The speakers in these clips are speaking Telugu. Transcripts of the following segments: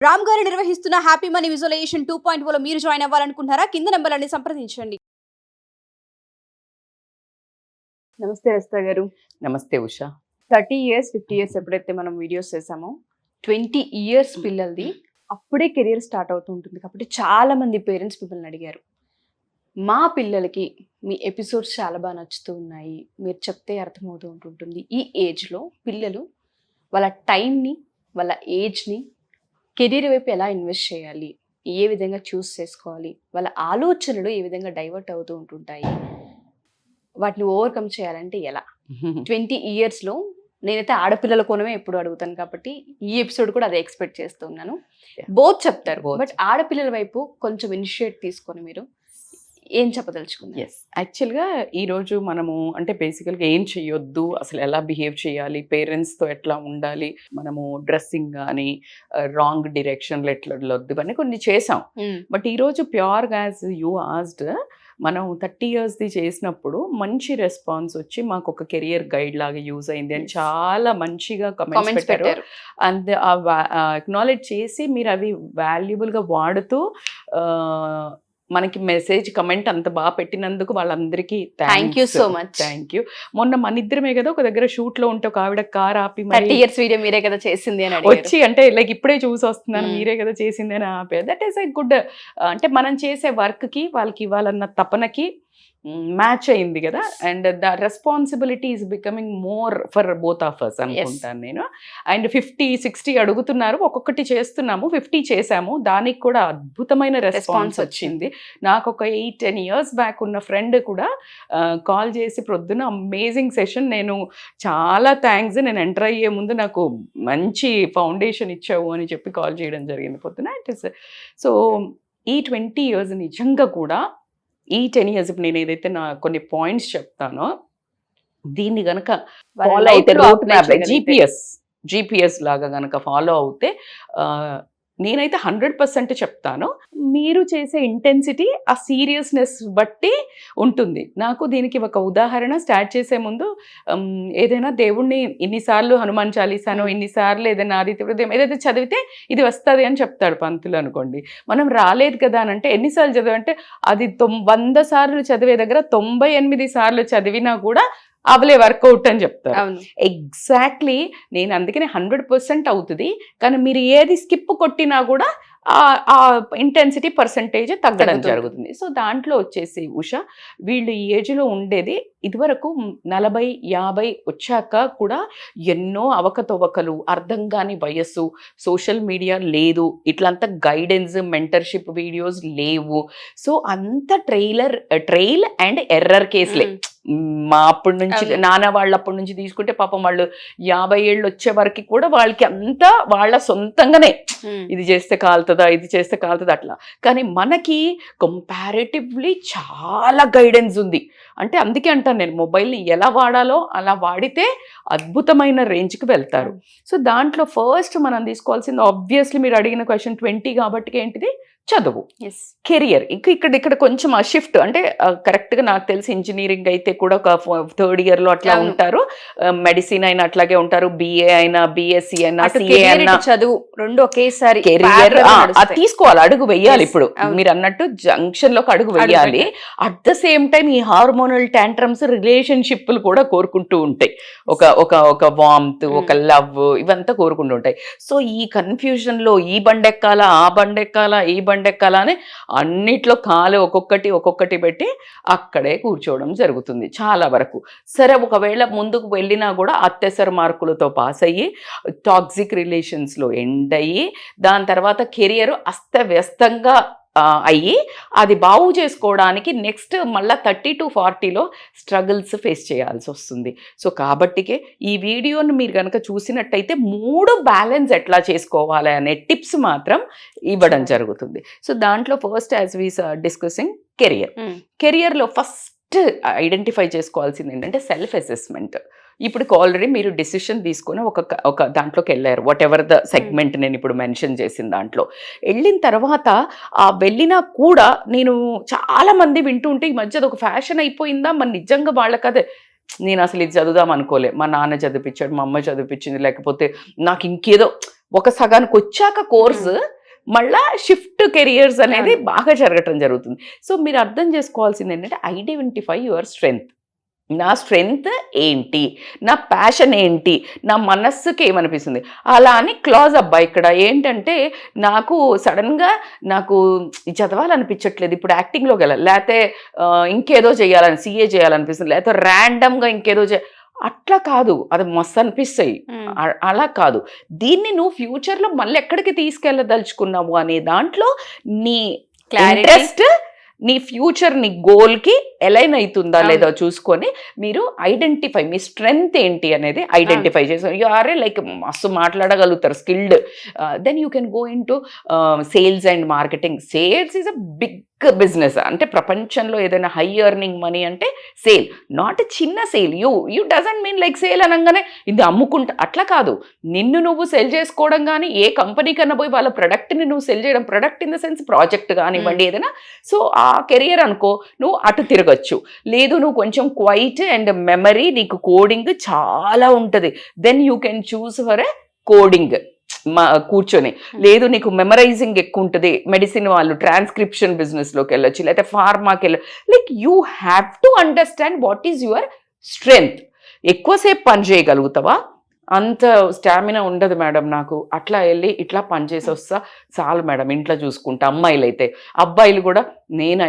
రామ్ గారు నిర్వహిస్తున్న హ్యాపీ మనీ విజువలైజేషన్ 2.0 మీరు జాయిన్ అవ్వాలనుకుంటున్నారా? కింద నంబర్లని సంప్రదించండి. నమస్తే రస్తా గారు. నమస్తే ఉషా. 30 ఇయర్స్ 50 ఇయర్స్ ఎప్పుడైతే మనం వీడియోస్ చేసామో 20 ఇయర్స్ పిల్లలది అప్పుడే కెరియర్ స్టార్ట్ అవుతూ ఉంటుంది. కాబట్టి చాలా మంది పేరెంట్స్ మిమ్మల్ని అడిగారు, మా పిల్లలకి మీ ఎపిసోడ్స్ చాలా బాగా నచ్చుతూ ఉన్నాయి, మీరు చెప్తే అర్థమవుతూ ఉంటుంటుంది. ఈ ఏజ్లో పిల్లలు వాళ్ళ టైంని వాళ్ళ ఏజ్ని కెరీర్ వైపు ఎలా ఇన్వెస్ట్ చేయాలి, ఏ విధంగా చూస్ చేసుకోవాలి, వాళ్ళ ఆలోచనలు ఏ విధంగా డైవర్ట్ అవుతూ ఉంటుంటాయి, వాటిని ఓవర్కమ్ చేయాలంటే ఎలా? 20 ఇయర్స్లో నేనైతే ఆడపిల్లల కోణమే ఎప్పుడు అడుగుతాను కాబట్టి ఈ ఎపిసోడ్ కూడా అదే ఎక్స్పెక్ట్ చేస్తున్నాను. బోత్ చెప్తారు, బట్ ఆడపిల్లల వైపు కొంచెం ఇనిషియేట్ తీసుకొని మీరు ఏం చెప్పదలుచుకున్నారు? ఎస్, యాక్చువల్గా ఈరోజు మనము అంటే బేసికల్గా ఏం చేయొద్దు, అసలు ఎలా బిహేవ్ చేయాలి, పేరెంట్స్తో ఎట్లా ఉండాలి, మనము డ్రెస్సింగ్ కానీ రాంగ్ డైరెక్షన్లో ఎట్లా వెళ్ళొద్దు ఇవన్నీ కొన్ని చేసాం. బట్ ఈరోజు ప్యూర్గా యాజ్ యూ ఆస్డ్, మనం 30 ఇయర్స్ది చేసినప్పుడు మంచి రెస్పాన్స్ వచ్చి మాకు ఒక కెరియర్ గైడ్ లాగా యూజ్ అయింది అని చాలా మంచిగా కమెంట్స్ పెట్టారు. అండ్ అక్నాలెడ్జ్ చేసి మీరు అవి వాల్యుబుల్గా వాడుతూ మనకి మెసేజ్ కమెంట్ అంత బాగా పెట్టినందుకు వాళ్ళందరికీ thank you so much. Thank you. మొన్న మన ఇద్దరమే కదా ఒక దగ్గర షూట్ లో ఉంటే ఒక ఆవిడ కార్ ఆపి 30 ఇయర్స్ వీడియో మీరే కదా చేసింది అని వచ్చి అంటే లైక్ ఇప్పుడే చూసి వస్తున్నాను మీరే కదా చేసింది అని ఆపే. దట్ ఈస్ ఎ గుడ్, అంటే మనం చేసే వర్క్ కి వాళ్ళకి ఇవ్వాలన్న తపనకి మ్యాచ్ అయింది కదా. And the responsibility is becoming more for both of us అనుకుంటాను నేను. అండ్ 50-60 అడుగుతున్నారు, ఒక్కొక్కటి చేస్తున్నాము, 50 చేసాము, దానికి కూడా అద్భుతమైన రెస్పాన్స్ వచ్చింది. నాకు ఒక 8-10 ఇయర్స్ బ్యాక్ ఉన్న ఫ్రెండ్ కూడా కాల్ చేసి ప్రొద్దున అమేజింగ్ సెషన్, నేను చాలా థ్యాంక్స్, నేను ఎంటర్ అయ్యే ముందు నాకు మంచి ఫౌండేషన్ ఇచ్చావు అని చెప్పి కాల్ చేయడం జరిగింది పొద్దున. ఇట్ ఇస్ సో ఈ 20 ఇయర్స్ నిజంగా కూడా ఈ 10 ఇయర్స్ నేను ఏదైతే నా కొన్ని పాయింట్స్ చెప్తానో దీన్ని గనక ఫాలో అయితే రూట్ మ్యాప్ జీపీఎస్ లాగా గనక ఫాలో అవుతే నేనైతే 100% చెప్తాను. మీరు చేసే ఇంటెన్సిటీ ఆ సీరియస్నెస్ బట్టి ఉంటుంది. నాకు దీనికి ఒక ఉదాహరణ, స్టార్ట్ చేసే ముందు ఏదైనా దేవుణ్ణి ఇన్నిసార్లు హనుమాన్ చాలీసానో ఇన్నిసార్లు ఏదైనా ఆదిత్య హృదయం ఏదైతే చదివితే ఇది వస్తుంది అని చెప్తాడు పంతులు అనుకోండి. మనం రాలేదు కదా అని అంటే ఎన్నిసార్లు చదివంటే అది 100 సార్లు చదివే దగ్గర 98 సార్లు చదివినా కూడా అవలే వర్కౌట్ అని చెప్తారు. ఎగ్జాక్ట్లీ, నేను అందుకనే 100% అవుతుంది. కానీ మీరు ఏది స్కిప్ కొట్టినా కూడా ఆ ఇంటెన్సిటీ పర్సంటేజ్ తగ్గడం జరుగుతుంది. సో దాంట్లో వచ్చేసి ఉషా, వీళ్ళు ఈ ఏజ్లో ఉండేది ఇదివరకు 40-50 వచ్చాక కూడా ఎన్నో అవకతవకలు, అర్థం కాని వయస్సు, సోషల్ మీడియా లేదు, ఇట్లంతా గైడెన్స్ మెంటర్షిప్ వీడియోస్ లేవు. సో అంత ట్రైల్ అండ్ ఎర్రర్ కేసులే. మా అప్పటి నుంచి నాన్న వాళ్ళ అప్పటి నుంచి తీసుకుంటే పాపం వాళ్ళు 50 ఏళ్ళు వచ్చే వరకు కూడా వాళ్ళకి అంతా వాళ్ళ సొంతంగానే ఇది చేస్తే కాలుతుందా, ఇది చేస్తే కాలుతుందా అట్లా. కానీ మనకి కంపారిటివ్లీ చాలా గైడెన్స్ ఉంది. అంటే అందుకే అంటాను నేను, మొబైల్ని ఎలా వాడాలో అలా వాడితే అద్భుతమైన రేంజ్కి వెళ్తారు. సో దాంట్లో ఫస్ట్ మనం తీసుకోవాల్సింది, ఆబ్వియస్లీ మీరు అడిగిన క్వశ్చన్ 20 కాబట్టి ఏంటిది, చదువు, కెరియర్. ఇక్కడ కొంచెం ఆ షిఫ్ట్ అంటే కరెక్ట్గా నాకు తెలిసి ఇంజనీరింగ్ అయితే కూడా ఒక 3rd ఇయర్లో అట్లా ఉంటారు, మెడిసిన్ అయినా అట్లాగే ఉంటారు, బిఏ అయినా బిఎస్సి అయినా సిఏ అయినా చదువు రెండు ఒకేసారి కెరియర్ తీసుకోవాలి, అడుగు వెయ్యాలి. ఇప్పుడు మీరు అన్నట్టు జంక్షన్ లోకి అడుగు వెయ్యాలి. అట్ ద సేమ్ టైం ఈ హార్మోనల్ టాంట్రమ్స్ రిలేషన్షిప్లు కూడా కోరుకుంటూ ఉంటాయి, ఒక వామ్త్, ఒక లవ్, ఇవంతా కోరుకుంటూ ఉంటాయి. సో ఈ కన్ఫ్యూజన్ లో ఈ బండెక్కాలా, ఆ బండెక్కాలా, ఈ బండెక్కాలా అని అన్నిట్లో కాలు ఒక్కొక్కటి పెట్టి అక్కడే కూర్చోవడం జరుగుతుంది చాలా వరకు. సరే, ఒకవేళ ముందుకు వెళ్ళినా కూడా అత్యవసర మార్కులతో పాస్ అయ్యి టాక్సిక్ రిలేషన్స్లో ఎండ్ అయ్యి దాని తర్వాత కెరియర్ అస్తవ్యస్తంగా అయ్యి అది బాగు చేసుకోవడానికి నెక్స్ట్ మళ్ళీ 30 to 40లో స్ట్రగుల్స్ ఫేస్ చేయాల్సి వస్తుంది. సో కాబట్టికే ఈ వీడియోని మీరు కనుక చూసినట్టయితే 3 బ్యాలెన్స్ ఎట్లా చేసుకోవాలి అనే టిప్స్ మాత్రం ఇవ్వడం జరుగుతుంది. సో దాంట్లో ఫస్ట్ యాజ్ వీ డిస్కసింగ్ కెరియర్లో ఫస్ట్ ఐడెంటిఫై చేసుకోవాల్సింది ఏంటంటే సెల్ఫ్ అసెస్మెంట్. ఇప్పుడు ఆల్రెడీ మీరు డిసిషన్ తీసుకొని ఒక దాంట్లోకి వెళ్ళారు, వాట్ ఎవర్ ద సెగ్మెంట్ నేను ఇప్పుడు మెన్షన్ చేసిన దాంట్లో వెళ్ళిన తర్వాత వెళ్ళినా కూడా నేను చాలా మంది వింటూ ఉంటే ఈ మధ్య ఒక ఫ్యాషన్ అయిపోయిందా, మరి నిజంగా వాళ్ళకదే నేను అసలు ఇది చదువుదాం అనుకోలే, మా నాన్న చదివించాడు, మా అమ్మ చదివించింది, లేకపోతే నాకు ఇంకేదో ఒక సగానికి వచ్చాక కోర్సు మళ్ళా షిఫ్ట్ కెరియర్స్ అనేది బాగా జరగటం జరుగుతుంది. సో మీరు అర్థం చేసుకోవాల్సింది ఏంటంటే ఐడెంటిఫై యువర్ స్ట్రెంగ్త్. నా స్ట్రెంగ్త్ ఏంటి, నా ప్యాషన్ ఏంటి, నా మనస్సుకి ఏమనిపిస్తుంది, అలా అని క్లాజ్ అబ్బా. ఇక్కడ ఏంటంటే నాకు సడన్గా నాకు చదవాలనిపించట్లేదు, ఇప్పుడు యాక్టింగ్లోకి వెళ్ళాలి, లేకపోతే ఇంకేదో చేయాలని CA చేయాలనిపిస్తుంది, లేకపోతే ర్యాండమ్గా ఇంకేదో అట్లా కాదు, అది మస్తు అనిపిస్తాయి. అలా కాదు, దీన్ని నువ్వు ఫ్యూచర్లో మళ్ళీ ఎక్కడికి తీసుకెళ్ళదలుచుకున్నావు అనే దాంట్లో నీ ఇంట్రెస్ట్, నీ ఫ్యూచర్ నీ గోల్కి ఎలైన్ అవుతుందా లేదో చూసుకొని మీరు ఐడెంటిఫై, మీ స్ట్రెంగ్త్ ఏంటి అనేది ఐడెంటిఫై చేసి ఆరే లైక్ మస్తు మాట్లాడగలుగుతారు, skilled, then you can go into sales and marketing. Sales is a big business. అంటే ప్రపంచంలో ఏదైనా హై ఎర్నింగ్ మనీ అంటే సేల్, నాట్ చిన్న sale. You doesn't mean like sale అనగానే ఇది అమ్ముకుంటా, అట్లా కాదు. నిన్ను నువ్వు సెల్ చేసుకోవడం కానీ, ఏ కంపెనీ కన్నా పోయి వాళ్ళ ప్రొడక్ట్ని నువ్వు సెల్ చేయడం, product in the sense project కానివ్వండి ఏదైనా. సో ఆ కెరియర్ అనుకో, నువ్వు అటు తిరగచ్చు. లేదు నువ్వు కొంచెం క్వైట్ అండ్ మెమరీ, నీకు కోడింగ్ చాలా ఉంటుంది, then you can choose for a coding కూర్చొని. లేదు నీకు మెమరైజింగ్ ఎక్కువ ఉంటుంది, మెడిసిన్ వాళ్ళు ట్రాన్స్క్రిప్షన్ బిజినెస్లోకి వెళ్ళొచ్చు, లేకపోతే ఫార్మాకి వెళ్ళచ్చు. Like you have to understand what is your strength. ఎక్కువసేపు పని చేయగలుగుతావా? అంత స్టామినా ఉండదు మేడం నాకు, అట్లా వెళ్ళి ఇట్లా పని చేసి వస్తా చాలు మేడం, ఇంట్లో చూసుకుంటా. అమ్మాయిలు అయితే, అబ్బాయిలు కూడా నేను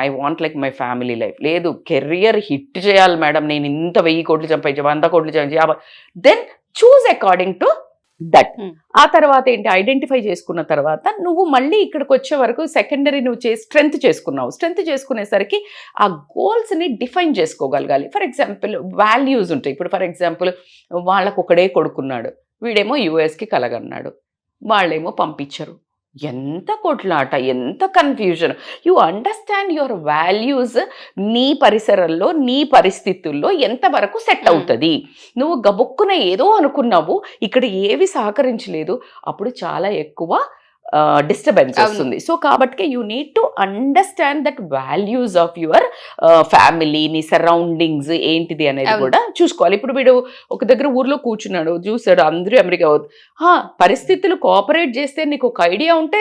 I want like my family life. లేదు కెరియర్ హిట్ చేయాలి మేడం, నేను ఇంత 1000 కోట్లు సంపాదించా, 100 కోట్లు సంపాదించా, then choose according to that. ఆ తర్వాత ఏంటి, ఐడెంటిఫై చేసుకున్న తర్వాత నువ్వు మళ్ళీ ఇక్కడికి వచ్చే వరకు సెకండరీ నువ్వు స్ట్రెంగ్త్ చేసుకున్నావు. స్ట్రెంగ్త్ చేసుకునేసరికి ఆ గోల్స్ని డిఫైన్ చేసుకోగలగాలి. ఫర్ ఎగ్జాంపుల్ వాల్యూస్ ఉంటాయి. ఇప్పుడు ఫర్ ఎగ్జాంపుల్ వాళ్ళకు ఒకడే కొడుకున్నాడు, వీడేమో US కి కలగన్నాడు, వాళ్ళేమో పంపించరు. ఎంత కొట్లాట, ఎంత confusion. You understand your values. నీ పరిసరాల్లో, నీ పరిస్థితుల్లో ఎంతవరకు సెట్ అవుతుంది. నువ్వు గబుక్కున ఏదో అనుకున్నావు, ఇక్కడ ఏవి సహకరించలేదు, అప్పుడు చాలా ఎక్కువ డిస్టర్బెన్స్ వస్తుంది. సో కాబట్టి you need to understand that values of your family, నీ సరౌండింగ్స్ ఏంటిది అనేది కూడా చూసుకోవాలి. ఇప్పుడు వీడు ఒక దగ్గర ఊర్లో కూర్చున్నాడు, చూసాడు అందరూ అమెరికా, పరిస్థితులు కోఆపరేట్ చేస్తే నీకు ఒక ఐడియా ఉంటే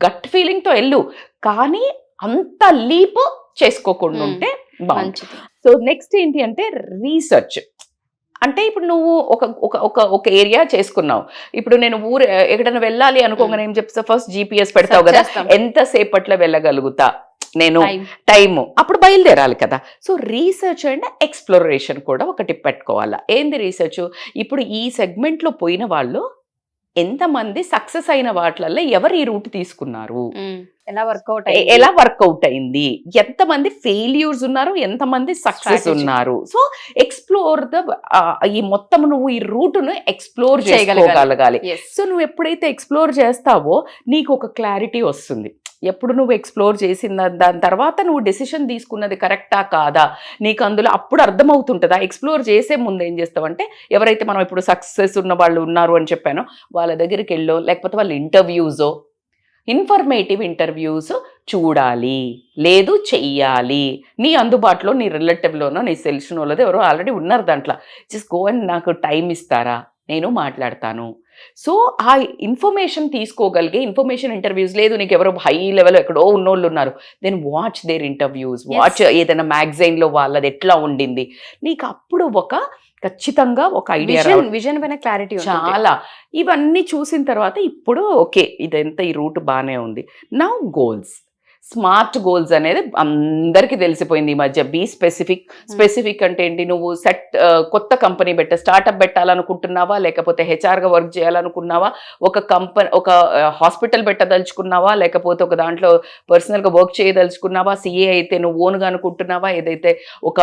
గట్ ఫీలింగ్తో వెళ్ళు, కానీ అంత లీప్ చేసుకోకుండా ఉంటే బాగుంటుంది. సో నెక్స్ట్ ఏంటి అంటే రీసెర్చ్. అంటే ఇప్పుడు నువ్వు ఒక ఏరియా చేసుకున్నావు, ఇప్పుడు నేను ఊరు ఎక్కడైనా వెళ్ళాలి అనుకోగానే ఏం చెప్తా, ఫస్ట్ GPS పెడతావు కదా, ఎంతసేపట్లో వెళ్ళగలుగుతా నేను, టైము, అప్పుడు బయలుదేరాలి కదా. సో రీసెర్చ్ అండ్ ఎక్స్ప్లోరేషన్ కూడా ఒకటి పెట్టుకోవాలా. ఏంది రీసెర్చ్? ఇప్పుడు ఈ సెగ్మెంట్లో పోయిన వాళ్ళు ఎంతమంది సక్సెస్ అయిన వాటిల్లో ఎవరు ఈ రూట్ తీసుకున్నారు, ఎలా వర్కౌట్ అయింది, ఎంతమంది ఫెయిల్యూర్స్ ఉన్నారు, ఎంతమంది సక్సెస్ ఉన్నారు. సో ఎక్స్ప్లోర్ ఈ మొత్తం నువ్వు ఈ రూట్ను ఎక్స్ప్లోర్ చేయగలగాలి. సో నువ్వు ఎప్పుడైతే ఎక్స్ప్లోర్ చేస్తావో నీకు ఒక క్లారిటీ వస్తుంది. ఎప్పుడు నువ్వు ఎక్స్ప్లోర్ చేసిన దాని తర్వాత నువ్వు డెసిషన్ తీసుకున్నది కరెక్టా కాదా నీకు అందులో అప్పుడు అర్థమవుతుంటుందా. ఎక్స్ప్లోర్ చేసే ముందు ఏం చేస్తావంటే, ఎవరైతే మనం ఇప్పుడు సక్సెస్ ఉన్న వాళ్ళు ఉన్నారు అని చెప్పానో వాళ్ళ దగ్గరికి వెళ్ళో, లేకపోతే వాళ్ళ ఇంటర్వ్యూసో, ఇన్ఫర్మేటివ్ ఇంటర్వ్యూస్ చూడాలి, లేదు చెయ్యాలి. నీ అందుబాటులో, నీ రిలేటివ్లోనో, నీ తెలిసిన వాళ్ళదో ఎవరో ఆల్రెడీ ఉన్నారు దాంట్లో, జస్ట్ గో అండ్ నాకు టైం ఇస్తారా, నేను మాట్లాడతాను. సో ఆ ఇన్ఫర్మేషన్ తీసుకోగలిగే ఇన్ఫర్మేషన్ ఇంటర్వ్యూస్. లేదు నీకు ఎవరో హై లెవెల్ ఎక్కడో ఉన్నోళ్ళు ఉన్నారు, then watch their interviews, watch ఏదైనా మ్యాగజైన్లో వాళ్ళది ఎట్లా ఉండింది, నీకు అప్పుడు ఖచ్చితంగా ఒక ఐడియా, విజన్ పైన క్లారిటీ చాలా. ఇవన్నీ చూసిన తర్వాత ఇప్పుడు ఓకే ఇదంతా ఈ రూట్ బాగానే ఉంది. నౌ గోల్స్, స్మార్ట్ గోల్స్ అనేది అందరికీ తెలిసిపోయింది ఈ మధ్య. Be specific. స్పెసిఫిక్ అంటే ఏంటి, నువ్వు కొత్త కంపెనీ స్టార్టప్ పెట్టాలనుకుంటున్నావా, లేకపోతే హెచ్ఆర్గా వర్క్ చేయాలనుకున్నావా, ఒక హాస్పిటల్ పెట్టదలుచుకున్నావా, లేకపోతే ఒక దాంట్లో పర్సనల్గా వర్క్ చేయదలుచుకున్నావా, CA అయితే నువ్వు ఓన్గా అనుకుంటున్నావా, ఏదైతే ఒక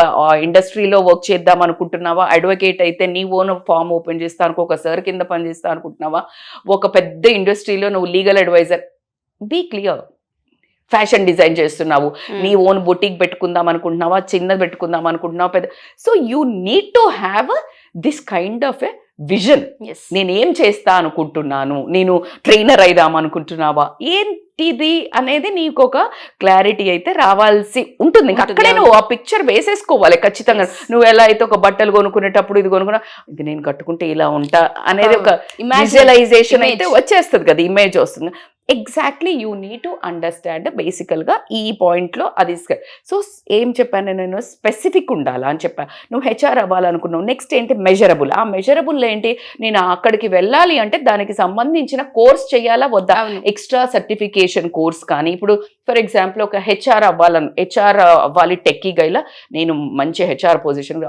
ఇండస్ట్రీలో వర్క్ చేద్దాం అనుకుంటున్నావా, అడ్వకేట్ అయితే నీ ఓన్ ఫామ్ ఓపెన్ చేస్తా అనుకో, ఒక సార్ కింద పనిచేస్తా అనుకుంటున్నావా, ఒక పెద్ద ఇండస్ట్రీలో నువ్వు legal advisor. Be clear. Fashion design చేస్తున్నావు, నీ ఓన్ బొటిక్ పెట్టుకుందాం అనుకుంటున్నావా, చిన్నది పెట్టుకుందాం అనుకుంటున్నావా, పెద్ద. So you need to have this kind of a vision. నేనేం చేస్తా అనుకుంటున్నాను, నేను ట్రైనర్ అయిదాం అనుకుంటున్నావా, ఏంటిది అనేది నీకు ఒక క్లారిటీ అయితే రావాల్సి ఉంటుంది. అక్కడే నువ్వు ఆ పిక్చర్ వేసేసుకోవాలి ఖచ్చితంగా. నువ్వు ఎలా అయితే ఒక బట్టలు కొనుక్కునేటప్పుడు ఇది కొనుక్కున్నా, ఇది నేను కట్టుకుంటే ఇలా ఉంటా అనేది ఒక విజువలైజేషన్ అయితే వచ్చేస్తుంది కదా, ఇమేజ్ వస్తుంది. Exactly you need to understand బేసికల్గా ఈ పాయింట్లో అది. సో ఏం చెప్పాను నేను, స్పెసిఫిక్ ఉండాలా అని చెప్పాను. నువ్వు హెచ్ఆర్ అవ్వాలనుకున్నావు, నెక్స్ట్ ఏంటి మెజరబుల్. ఆ మెజరబుల్ ఏంటి, నేను అక్కడికి వెళ్ళాలి అంటే దానికి సంబంధించిన కోర్స్ చేయాలా వద్దా, ఎక్స్ట్రా సర్టిఫికేషన్ కోర్స్ కానీ. ఇప్పుడు ఫర్ ఎగ్జాంపుల్ ఒక హెచ్ఆర్ అవ్వాలి టెక్కీగా, ఇలా నేను మంచి హెచ్ఆర్ పొజిషన్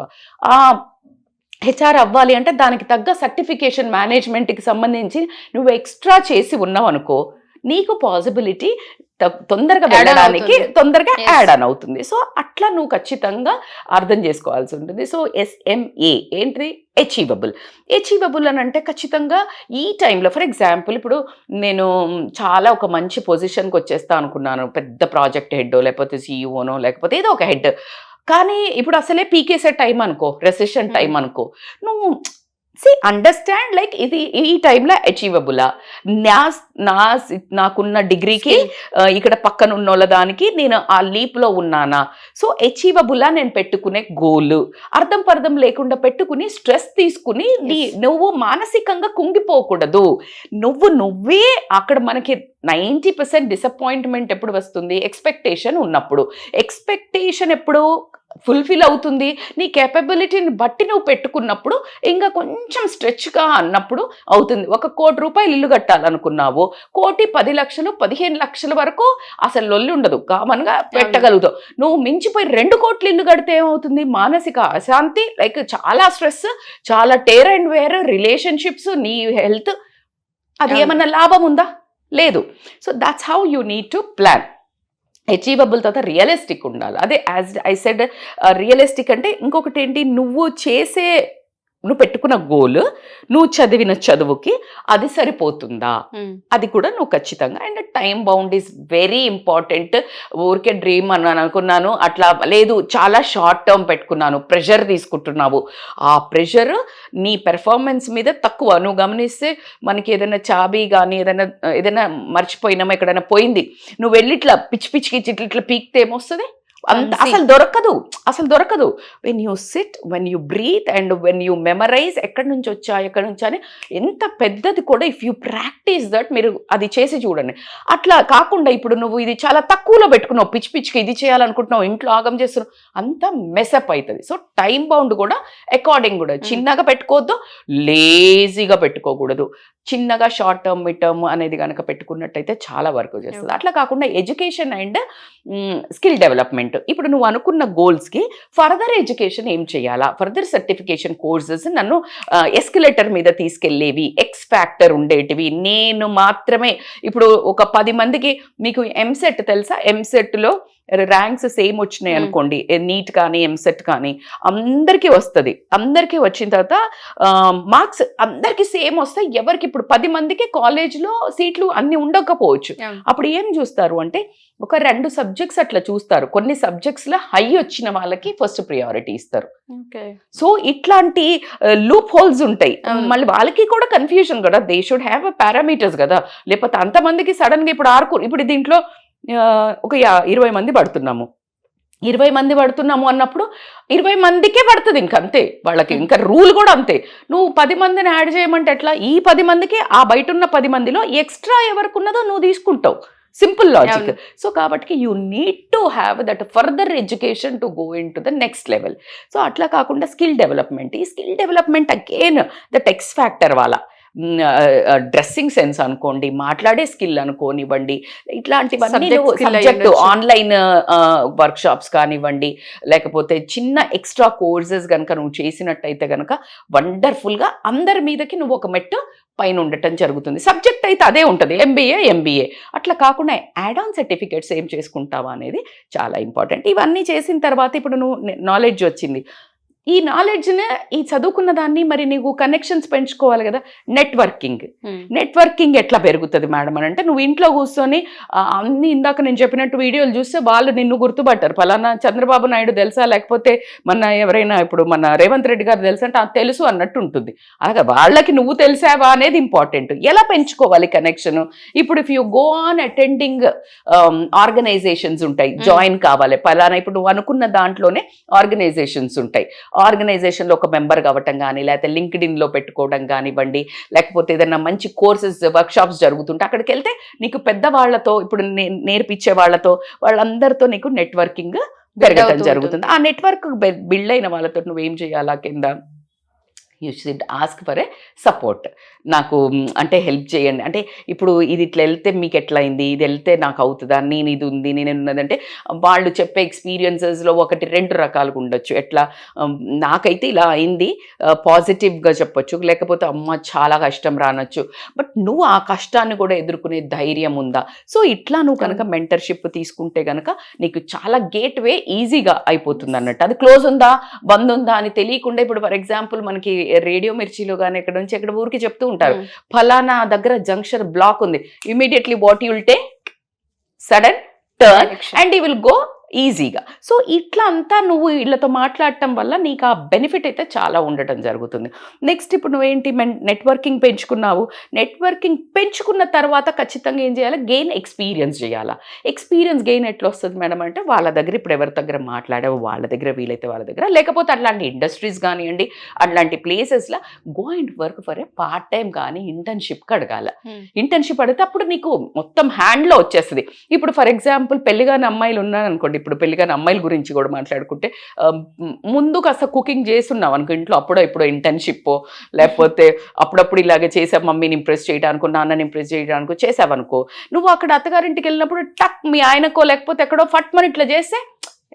హెచ్ఆర్ అవ్వాలి అంటే దానికి తగ్గ సర్టిఫికేషన్ మేనేజ్మెంట్కి సంబంధించి నువ్వు ఎక్స్ట్రా చేసి ఉన్నావు అనుకో, నీకు పాసిబిలిటీ తొందరగా వెళ్ళడానికి తొందరగా యాడ్ ఆన్ అవుతుంది. సో అట్లా నువ్వు ఖచ్చితంగా అర్థం చేసుకోవాల్సి ఉంటుంది. సో SMA ఏంటిది, అచీవబుల్ అని అంటే ఖచ్చితంగా ఈ టైంలో. ఫర్ ఎగ్జాంపుల్ ఇప్పుడు నేను చాలా ఒక మంచి పొజిషన్కి వచ్చేస్తా అనుకున్నాను, పెద్ద ప్రాజెక్ట్ హెడ్ లేకపోతే CEOనో లేకపోతే ఏదో ఒక హెడ్. కానీ ఇప్పుడు అసలే పీకేసే టైం అనుకో, రెసెషన్ టైం అనుకో, నువ్వు అండర్స్టాండ్ లైక్ ఇది ఈ టైంలో అచీవబులా, నాకున్న డిగ్రీకి ఇక్కడ పక్కన ఉన్న దానికి నేను ఆ లీప్లో ఉన్నానా. సో అచీవబులా నేను పెట్టుకునే గోల్ అర్థం లేకుండా పెట్టుకుని స్ట్రెస్ తీసుకుని నువ్వు మానసికంగా కుంగిపోకూడదు. నువ్వే అక్కడ మనకి 90% డిసప్పాయింట్మెంట్ ఎప్పుడు వస్తుంది, ఎక్స్పెక్టేషన్ ఉన్నప్పుడు. ఎక్స్పెక్టేషన్ ఎప్పుడు ఫుల్ఫిల్ అవుతుంది, నీ కేపబిలిటీని బట్టి నువ్వు పెట్టుకున్నప్పుడు, ఇంకా కొంచెం స్ట్రెచ్గా అన్నప్పుడు అవుతుంది. 1 కోటి రూపాయలు ఇల్లు కట్టాలనుకున్నావు, 1,10,00,000 15,00,000 వరకు అసలు లొల్లి ఉండదు, కామన్గా పెట్టగలుగుతావు. నువ్వు మించిపోయి 2 కోట్లు ఇల్లు కడితే ఏమవుతుంది, మానసిక అశాంతి, లైక్ చాలా స్ట్రెస్, చాలా టేర్ అండ్ వేర్, రిలేషన్షిప్స్, నీ హెల్త్, అది ఏమన్నా లాభం ఉందా, లేదు. So that's how you need to plan. Achievable తర్వాత రియలిస్టిక్ ఉండాలి. అదే యాజ్ ఐ సెడ్, రియలిస్టిక్ అంటే ఇంకొకటి ఏంటి, నువ్వు పెట్టుకున్న గోల్, నువ్వు చదివిన చదువుకి అది సరిపోతుందా, అది కూడా నువ్వు ఖచ్చితంగా. And time bound is very important. ఊరికే డ్రీమ్ అని అనుకున్నాను అట్లా లేదు, చాలా షార్ట్ టర్మ్ పెట్టుకున్నాను, ప్రెషర్ తీసుకుంటున్నావు, ఆ ప్రెషర్ నీ పెర్ఫార్మెన్స్ మీద తక్కువ. నువ్వు గమనిస్తే మనకి ఏదైనా చాబీ కానీ ఏదైనా మర్చిపోయినామా, ఎక్కడైనా పోయింది, నువ్వు వెళ్ళి ఇట్లా పిచ్చికి ఇట్లా పీక్తే ఏమొస్తుంది, అంత అసలు దొరకదు. When you sit, when you breathe and when you memorise ఎక్కడి నుంచి వచ్చా అని, ఎంత పెద్దది కూడా ఇఫ్ యూ ప్రాక్టీస్ దట్, మీరు అది చేసి చూడండి. అట్లా కాకుండా ఇప్పుడు నువ్వు ఇది చాలా తక్కువలో పెట్టుకున్నావు, పిచ్చికి ఇది చేయాలనుకుంటున్నావు, ఇంట్లో ఆగం చేస్తున్నావు, అంతా మెసప్ అవుతుంది. సో టైం బౌండ్ కూడా అకార్డింగ్ కూడా చిన్నగా పెట్టుకోవద్దు, లేజీగా పెట్టుకోకూడదు. చిన్నగా షార్ట్ టర్మ్, మిడ్ టర్మ్ అనేది కనుక పెట్టుకున్నట్టయితే చాలా వర్క్ చేస్తుంది. అట్లా కాకుండా ఎడ్యుకేషన్ అండ్ స్కిల్ డెవలప్మెంట్. ఇప్పుడు నువ్వు అనుకున్న గోల్స్కి ఫర్దర్ ఎడ్యుకేషన్ ఏం చేయాలా, ఫర్దర్ సర్టిఫికేషన్ కోర్సెస్ నన్ను ఎస్కలేటర్ మీద తీసుకెళ్ళేవి, ఎక్స్ ఫ్యాక్టర్ ఉండేటివి. నేను మాత్రమే ఇప్పుడు ఒక 10 మందికి, మీకు ఎంసెట్ తెలుసా, ఎంసెట్లో ర్యాంక్స్ సేమ్ వచ్చినాయి అనుకోండి, నీట్ కానీ ఎంసెట్ కానీ అందరికీ వస్తుంది. అందరికీ వచ్చిన తర్వాత మార్క్స్ అందరికీ సేమ్ వస్తాయి. ఎవరికి ఇప్పుడు 10 మందికి కాలేజ్లో సీట్లు అన్ని ఉండకపోవచ్చు. అప్పుడు ఏం చూస్తారు అంటే ఒక 2 సబ్జెక్ట్స్ అట్లా చూస్తారు. కొన్ని సబ్జెక్ట్స్లో హై వచ్చిన వాళ్ళకి ఫస్ట్ ప్రియారిటీ ఇస్తారు. సో ఇట్లాంటి లూప్ హోల్స్ ఉంటాయి. మళ్ళీ వాళ్ళకి కూడా కన్ఫ్యూజన్ కదా, they should have a parameters కదా. లేకపోతే అంతమందికి సడన్గా ఇప్పుడు దీంట్లో ఒక 20 మంది పడుతున్నాము, 20 మంది పడుతున్నాము అన్నప్పుడు 20 మందికే పడుతుంది, ఇంకంతే. వాళ్ళకి ఇంకా రూల్ కూడా అంతే. నువ్వు 10 మందిని యాడ్ చేయమంటే ఎట్లా, ఈ 10 మందికి ఆ బయట ఉన్న 10 మందిలో ఎక్స్ట్రా ఎవరికి ఉన్నదో నువ్వు తీసుకుంటావు. Simple logic. సో కాబట్టి you need to have that further education to go in to the next level. So అట్లా కాకుండా స్కిల్ డెవలప్మెంట్, ఈ skill development again that X factor వాళ్ళ డ్రెస్సింగ్ సెన్స్ అనుకోండి, మాట్లాడే స్కిల్ అనుకోనివ్వండి, ఇట్లాంటివన్నీ సబ్జెక్ట్ ఆన్లైన్ వర్క్ షాప్స్ కానివ్వండి, లేకపోతే చిన్న ఎక్స్ట్రా కోర్సెస్ కనుక నువ్వు చేసినట్టయితే కనుక వండర్ఫుల్గా అందరి మీదకి నువ్వు ఒక మెట్టు పైన ఉండటం జరుగుతుంది. సబ్జెక్ట్ అయితే అదే ఉంటుంది, ఎంబీఏ. అట్లా కాకుండా యాడ్ ఆన్ సర్టిఫికేట్స్ ఏం చేసుకుంటావా అనేది చాలా ఇంపార్టెంట్. ఇవన్నీ చేసిన తర్వాత ఇప్పుడు నువ్వు నాలెడ్జ్ వచ్చింది, ఈ నాలెడ్జ్ని ఈ చదువుకున్న దాన్ని మరి నీకు కనెక్షన్స్ పెంచుకోవాలి కదా. నెట్వర్కింగ్ ఎట్లా పెరుగుతుంది మేడం అని అంటే, నువ్వు ఇంట్లో కూర్చొని అన్ని ఇందాక నేను చెప్పినట్టు వీడియోలు చూస్తే వాళ్ళు నిన్ను గుర్తుపట్టారు. ఫలానా చంద్రబాబు నాయుడు తెలుసా, లేకపోతే మన ఎవరైనా ఇప్పుడు మన రేవంత్ రెడ్డి గారు తెలుసా అంటే తెలుసు అన్నట్టు ఉంటుంది. అలాగే వాళ్ళకి నువ్వు తెలిసావా అనేది ఇంపార్టెంట్. ఎలా పెంచుకోవాలి కనెక్షన్? ఇప్పుడు if you go on attending organisations ఉంటాయి, జాయిన్ కావాలి ఫలానా, ఇప్పుడు నువ్వు అనుకున్న దాంట్లోనే ఆర్గనైజేషన్స్ ఉంటాయి. ఆర్గనైజేషన్లో ఒక మెంబర్ కావటం కానీ, లేకపోతే లింక్డ్ఇన్లో పెట్టుకోవడం కానివ్వండి, లేకపోతే ఏదైనా మంచి కోర్సెస్ వర్క్షాప్స్ జరుగుతుంటే అక్కడికి వెళ్తే నీకు పెద్దవాళ్లతో, ఇప్పుడు నేర్పించే వాళ్ళతో, వాళ్ళందరితో నీకు నెట్వర్కింగ్ పెరగడం జరుగుతుంది. ఆ నెట్వర్క్ బిల్డ్ అయిన వాళ్ళతో నువ్వేం చేయాలా కింద, you should ask for a support. నాకు అంటే హెల్ప్ చేయండి, అంటే ఇప్పుడు ఇది ఇట్లా వెళ్తే మీకు ఎట్లా అయింది, ఇది వెళ్తే నాకు అవుతుందా, నేను ఇది ఉంది నేను ఉన్నదంటే వాళ్ళు చెప్పే ఎక్స్పీరియన్సెస్లో 1-2 రకాలుగా ఉండొచ్చు. ఎట్లా నాకైతే ఇలా అయింది పాజిటివ్గా చెప్పొచ్చు, లేకపోతే అమ్మ చాలా కష్టం రానొచ్చు, బట్ నువ్వు ఆ కష్టాన్ని కూడా ఎదుర్కొనే ధైర్యం ఉందా. సో ఇట్లా నువ్వు కనుక మెంటర్షిప్ తీసుకుంటే కనుక నీకు చాలా గేట్వే ఈజీగా అయిపోతుంది అన్నట్టు. అది క్లోజ్ ఉందా బంద్ ఉందా అని తెలియకుండా, ఇప్పుడు ఫర్ ఎగ్జాంపుల్ మనకి రేడియో మిర్చిలో కానీ ఎక్కడ నుంచి ఎక్కడ ఊరికి చెప్తూ ఉంటారు, ఫలానా దగ్గర జంక్షన్ బ్లాక్ ఉంది, immediately what you will take, sudden turn and you will go ఈజీగా. సో ఇట్లా అంతా నువ్వు వీళ్ళతో మాట్లాడటం వల్ల నీకు ఆ బెనిఫిట్ అయితే చాలా ఉండటం జరుగుతుంది. నెక్స్ట్ ఇప్పుడు నువ్వేంటి నెట్వర్కింగ్ పెంచుకున్నావు, నెట్వర్కింగ్ పెంచుకున్న తర్వాత ఖచ్చితంగా ఏం చేయాలి, గెయిన్ ఎక్స్పీరియన్స్ చేయాలా. ఎక్స్పీరియన్స్ గెయిన్ ఎట్లా వస్తుంది మేడం అంటే, వాళ్ళ దగ్గర ఇప్పుడు ఎవరి దగ్గర మాట్లాడావో వాళ్ళ దగ్గర, వీలైతే వాళ్ళ దగ్గర, లేకపోతే అట్లాంటి ఇండస్ట్రీస్ కానివ్వండి, అట్లాంటి ప్లేసెస్లో go and work for a part time కానీ ఇంటర్న్షిప్కి అడగాల. ఇంటర్న్షిప్ అడిగితే అప్పుడు నీకు మొత్తం హ్యాండ్లో వచ్చేస్తుంది. ఇప్పుడు ఫర్ ఎగ్జాంపుల్ పెళ్లిగాని అమ్మాయిలు ఉన్నారనుకోండి, ఇప్పుడు పెళ్లిగాని అమ్మాయిల గురించి కూడా మాట్లాడుకుంటే, ముందు కాస్త కుకింగ్ చేస్తున్నావు అనుకో ఇంట్లో, అప్పుడో ఇప్పుడు ఇంటర్న్షిప్, లేకపోతే అప్పుడప్పుడు ఇలాగే చేసావు మమ్మీని ఇంప్రెస్ చేయడానికో నాన్నని ఇంప్రెస్ చేయడానికో చేసావనుకో, నువ్వు అక్కడ అత్తగారింటికి వెళ్ళినప్పుడు టక్ మీ ఆయనకో లేకపోతే ఎక్కడో ఫట్మని ఇట్లా చేస్తే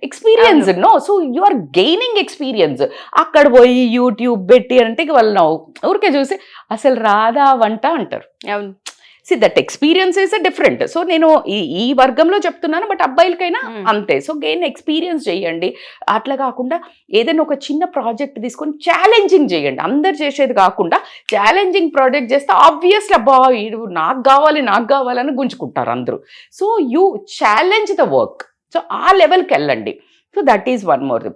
ఎక్స్పీరియన్స్ నో. So you are gaining experience. అక్కడ పోయి యూట్యూబ్ పెట్టి అంటే వాళ్ళు ఊరికే చూసి అసలు రాదా వంట అంటారు. అవును, see that experience is different. So నేను ఈ వర్గంలో చెప్తున్నాను, బట్ అబ్బాయిలకైనా అంతే. సో గెయిన్ ఎక్స్పీరియన్స్ చేయండి. అట్లా కాకుండా ఏదైనా ఒక చిన్న ప్రాజెక్ట్ తీసుకొని ఛాలెంజింగ్ చేయండి. అందరు చేసేది కాకుండా ఛాలెంజింగ్ ప్రాజెక్ట్ చేస్తే ఆబ్వియస్లీ అబ్బా నాకు కావాలని గుంజుకుంటారు అందరూ. So you challenge the work. So ఆ లెవెల్కి వెళ్ళండి. So that is one more.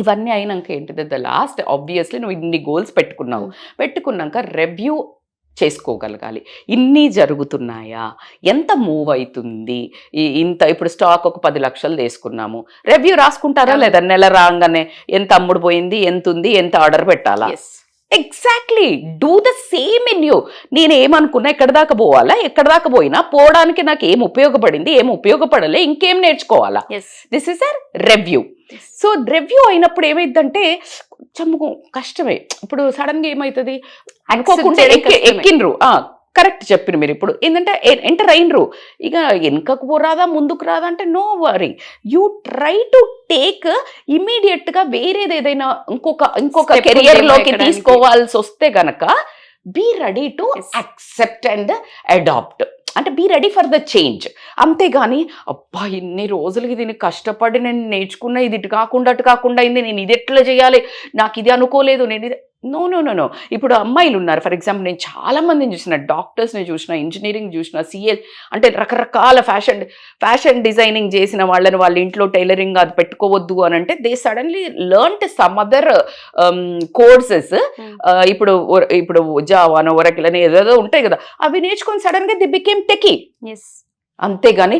ఇవన్నీ అయినాక ఏంటిది, ద లాస్ట్ ఆబ్వియస్లీ నువ్వు ఇన్ని గోల్స్ పెట్టుకున్నాక రివ్యూ చేసుకోగలగాలి. ఇన్ని జరుగుతున్నాయా, ఎంత మూవ్ అవుతుంది, ఇంత ఇప్పుడు స్టాక్ ఒక 10 లక్షలు తీసుకున్నాము, రివ్యూ రాసుకుంటారా లేదా, నెల రాగానే ఎంత అమ్ముడు పోయింది, ఎంత ఉంది, ఎంత ఆర్డర్ పెట్టాలా. Exactly do the same in you. నేను ఏమనుకున్నా ఎక్కడ దాకా పోవాలా, ఎక్కడ దాకా పోయినా పోవడానికి నాకు ఏం ఉపయోగపడింది, ఏం ఉపయోగపడలే, ఇంకేం నేర్చుకోవాలా. This is a review. So review అయినప్పుడు ఏమైందంటే కొంచెం కష్టమే. ఇప్పుడు సడన్గా ఏమవుతుంది అనుకోకుండా ఎక్కినరు, కరెక్ట్ చెప్పిన మీరు. ఇప్పుడు ఏంటంటే ఎంటర్ అయినరు, ఇక వెనకకు రాదా ముందుకు రాదా అంటే no worry, you try to take ఇమీడియట్గా వేరేది ఏదైనా ఇంకొక కెరియర్లోకి తీసుకోవాల్సి వస్తే గనక be ready to accept and adapt. అంటే be ready for the change. అంతేగాని అబ్బా ఇన్ని రోజులకి దీన్ని కష్టపడి నేను నేర్చుకున్న, ఇది ఇటు కాకుండా అయింది, నేను ఇది ఎట్లా చేయాలి, నాకు ఇది అనుకోలేదు, నేను ఇది నో. ఇప్పుడు అమ్మాయిలు ఉన్నారు, ఫర్ ఎగ్జాంపుల్ నేను చాలా మందిని చూసిన, డాక్టర్స్ని చూసిన, ఇంజనీరింగ్ చూసిన, సిఏ అంటే రకరకాల ఫ్యాషన్ డిజైనింగ్ చేసిన వాళ్ళని వాళ్ళ ఇంట్లో టైలరింగ్ అది పెట్టుకోవద్దు అని అంటే they suddenly learned some other courses. ఇప్పుడు జావానో ఒరకిల్ అని ఏదేదో ఉంటాయి కదా, అవి నేర్చుకొని సడన్గా ది బికేమ్ టెకీ. అంతేగాని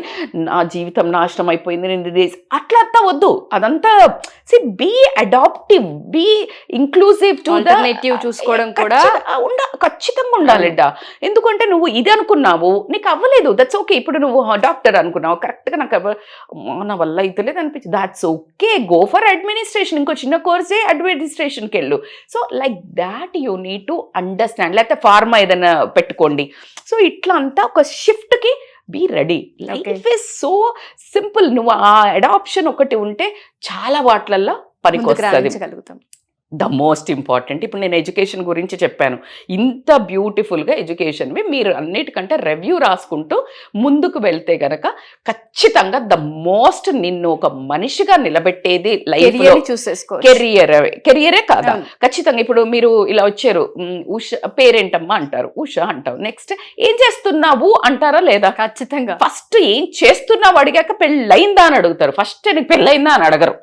నా జీవితం నాశనం అయిపోయింది నేను అట్లా వద్దు. అదంతా be adaptive, be inclusive to alternative చూసుకోవడం కూడా ఖచ్చితంగా ఉండాలిట. ఎందుకంటే నువ్వు ఇది అనుకున్నావు, నీకు అవ్వలేదు, దట్స్ ఓకే. ఇప్పుడు నువ్వు డాక్టర్ అనుకున్నావు, కరెక్ట్గా నాకు నా వల్ల అయితలేదు అనిపించింది, that's okay, go for administration, ఇంకో చిన్న కోర్సే అడ్మినిస్ట్రేషన్కి వెళ్ళు. So like that you need to understand. లేకపోతే ఫార్మా ఏదైనా పెట్టుకోండి. సో ఇట్లా అంతా ఒక షిఫ్ట్కి be ready. Life is so simple. నువ్వు ఆ అడాప్షన్ ఒకటి ఉంటే చాలా వాటిలల్లో పనికొస్తుంది. The most important. ఇప్పుడు నేను ఎడ్యుకేషన్ గురించి చెప్పాను, ఇంత బ్యూటిఫుల్గా ఎడ్యుకేషన్వి మీరు అన్నిటికంటే రివ్యూ రాసుకుంటూ ముందుకు వెళ్తే గనక ఖచ్చితంగా ద మోస్ట్ నిన్ను ఒక మనిషిగా నిలబెట్టేది లైఫ్లో కెరియరే కాదా. ఖచ్చితంగా ఇప్పుడు మీరు ఇలా వచ్చారు, ఉష పేరేంటమ్మా అంటారు, ఉష అంటావు, నెక్స్ట్ ఏం చేస్తున్నావు అంటారా లేదా? ఖచ్చితంగా. ఫస్ట్ ఏం చేస్తున్నావు అడిగాక పెళ్ళయిందా అని అడుగుతారు, ఫస్ట్ నీకు పెళ్ళయిందా అని అడగరు.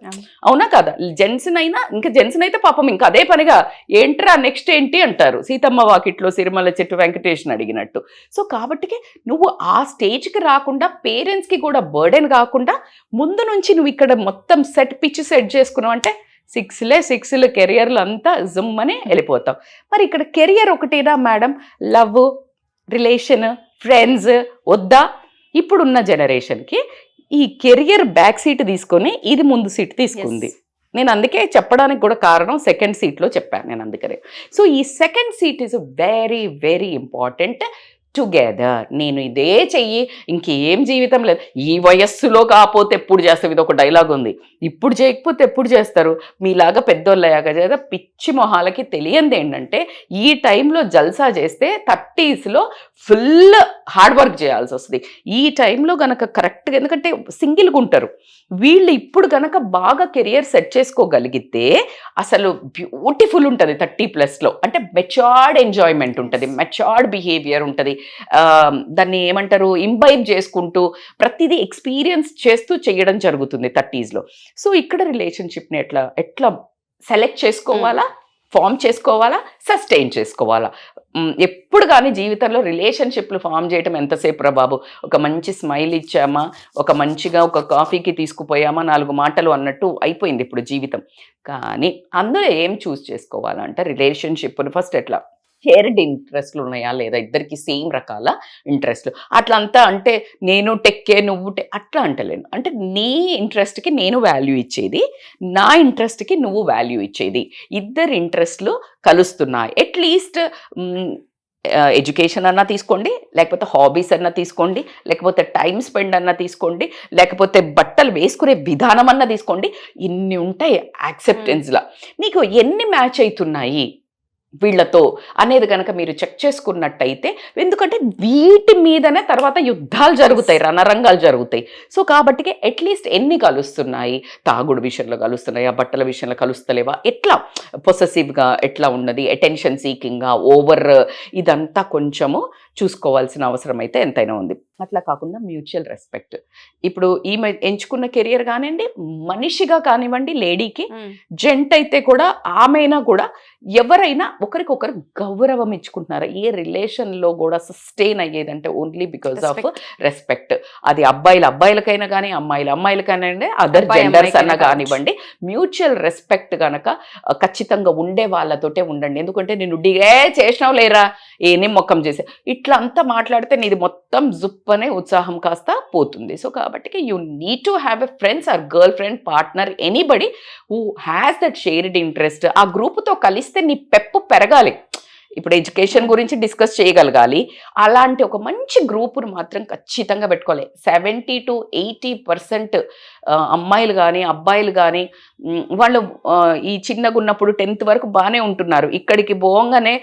అవునా కదా? జెంట్స్ అయినా, ఇంకా జెంట్స్ అయితే పాపం ఇంకా అదే పనిగా ఏంట్రా నెక్స్ట్ ఏంటి అంటారు, సీతమ్మ వాకిట్లో సిరిమల్ల చెట్టు వెంకటేష్ని అడిగినట్టు. సో కాబట్టికి నువ్వు ఆ స్టేజ్కి రాకుండా, పేరెంట్స్కి కూడా బర్డెన్ కాకుండా ముందు నుంచి నువ్వు ఇక్కడ మొత్తం పిచ్ సెట్ చేసుకున్నావు అంటే సిక్స్లు కెరియర్లు అంతా జుమ్ అని వెళ్ళిపోతావు. మరి ఇక్కడ కెరియర్ ఒకటేనా మేడం? లవ్, రిలేషన్, ఫ్రెండ్స్ వద్దా? ఇప్పుడున్న జనరేషన్కి ఈ కెరియర్ బ్యాక్ సీట్ తీసుకొని ఇది ముందు సీట్ తీసుకుంది. నేను అందుకే చెప్పడానికి కూడా కారణం సెకండ్ సీట్లో చెప్పాను నేను అందుకనే. సో ఈ second seat is very very important. Together నేను ఇదే చెయ్యి, ఇంకేం జీవితం లేదు, ఈ వయస్సులో కాకపోతే ఎప్పుడు చేస్తావు, ఇది ఒక డైలాగ్ ఉంది, ఇప్పుడు చేయకపోతే ఎప్పుడు చేస్తారు, మీలాగా పెద్దోళ్ళయ్యాక చేస్తే పిచ్చి మొహాలకి తెలియంది ఏంటంటే ఈ టైంలో జల్సా చేస్తే 30sలో ఫుల్ హార్డ్ వర్క్ చేయాల్సి వస్తుంది. ఈ టైంలో గనక కరెక్ట్గా, ఎందుకంటే సింగిల్గా ఉంటారు వీళ్ళు, ఇప్పుడు గనక బాగా కెరియర్ సెట్ చేసుకోగలిగితే అసలు బ్యూటిఫుల్ ఉంటుంది 30+లో. అంటే మెచ్యూర్డ్ ఎంజాయ్మెంట్ ఉంటుంది, మెచ్యూర్డ్ బిహేవియర్ ఉంటుంది, దాన్ని ఏమంటారు, ఇంబైబ్ చేసుకుంటూ ప్రతిదీ ఎక్స్పీరియన్స్ చేస్తూ చేయడం జరుగుతుంది 30sలో. సో ఇక్కడ రిలేషన్షిప్ని ఎట్లా సెలెక్ట్ చేసుకోవాలా, ఫామ్ చేసుకోవాలా, సస్టైన్ చేసుకోవాలా. ఎప్పుడు కానీ జీవితంలో రిలేషన్షిప్లు ఫామ్ చేయటం ఎంతసేపు రా బాబు, ఒక మంచి స్మైల్ ఇచ్చామా, ఒక మంచిగా ఒక కాఫీకి తీసుకుపోయామా, 4 మాటలు అన్నట్టు అయిపోయింది ఇప్పుడు జీవితం. కానీ అందులో ఏం చూస్ చేసుకోవాలంటే రిలేషన్షిప్ను ఫస్ట్ ఎట్లా షేర్డ్ ఇంట్రెస్ట్లు ఉన్నాయా లేదా, ఇద్దరికి సేమ్ రకాల ఇంట్రెస్ట్లు. అట్లంతా అంటే నేను టెక్కే నువ్వు అట్లా అంటలేను. అంటే నీ ఇంట్రెస్ట్కి నేను వాల్యూ ఇచ్చేది, నా ఇంట్రెస్ట్కి నువ్వు వాల్యూ ఇచ్చేది, ఇద్దరు ఇంట్రెస్ట్లు కలుస్తున్నాయి. అట్లీస్ట్ ఎడ్యుకేషన్ అన్నా తీసుకోండి, లేకపోతే హాబీస్ అన్నా తీసుకోండి, లేకపోతే టైం స్పెండ్ అన్నా తీసుకోండి, లేకపోతే బట్టలు వేసుకునే విధానం అన్నా తీసుకోండి. ఇన్ని ఉంటాయి యాక్సెప్టెన్స్లా. నీకు ఎన్ని మ్యాచ్ అవుతున్నాయి వీళ్ళతో అనేది కనుక మీరు చెక్ చేసుకున్నట్టయితే, ఎందుకంటే వీటి మీదనే తర్వాత యుద్ధాలు జరుగుతాయి, రణరంగాలు జరుగుతాయి. సో కాబట్టి అట్లీస్ట్ ఎన్ని కలుస్తున్నాయి, తాగుడు విషయంలో కలుస్తున్నాయా, బట్టల విషయంలో కలుస్తలేవా, ఎట్లా పొసెసివ్గా ఎట్లా ఉన్నది, అటెన్షన్ సీకింగ్గా, ఓవర్, ఇదంతా కొంచెము చూసుకోవాల్సిన అవసరం అయితే ఎంతైనా ఉంది. అట్లా కాకుండా మ్యూచువల్ రెస్పెక్ట్. ఇప్పుడు ఈమె ఎంచుకున్న కెరియర్ కానివ్వండి, మనిషిగా కానివ్వండి, లేడీకి జెంట్ అయితే కూడా ఆమెనా కూడా ఎవరైనా ఒకరికొకరు గౌరవం ఇచ్చుకుంటున్నారా? ఏ రిలేషన్లో కూడా సస్టైన్ అయ్యేదంటే ఓన్లీ బికాస్ ఆఫ్ రెస్పెక్ట్. అది అబ్బాయిలకైనా కానీ అమ్మాయిలకైనా, అదర్ జెండర్స్ అన్నా కానివ్వండి, మ్యూచువల్ రెస్పెక్ట్ కనుక ఖచ్చితంగా ఉండే వాళ్ళతోటే ఉండండి. ఎందుకంటే నేను డిగే చేసినావు లేరా, ఏనేం మొక్కం చేసే, ఇట్లా అంతా మాట్లాడితే నీది మొత్తం జుప్పనే ఉత్సాహం కాస్త పోతుంది. సో కాబట్టి you need to have a friends or girl friend, partner, anybody who has that shared interest. ఆ గ్రూప్తో కలిస్తే నీ పెప్పు పెరగాలి. ఇప్పుడు ఎడ్యుకేషన్ గురించి డిస్కస్ చేయగలగాలి. అలాంటి ఒక మంచి గ్రూపును మాత్రం ఖచ్చితంగా పెట్టుకోవాలి. 70 to 80% అమ్మాయిలు కానీ అబ్బాయిలు కానీ వాళ్ళు ఈ చిన్నగా ఉన్నప్పుడు 10th వరకు బాగానే ఉంటున్నారు. ఇక్కడికి పోగానే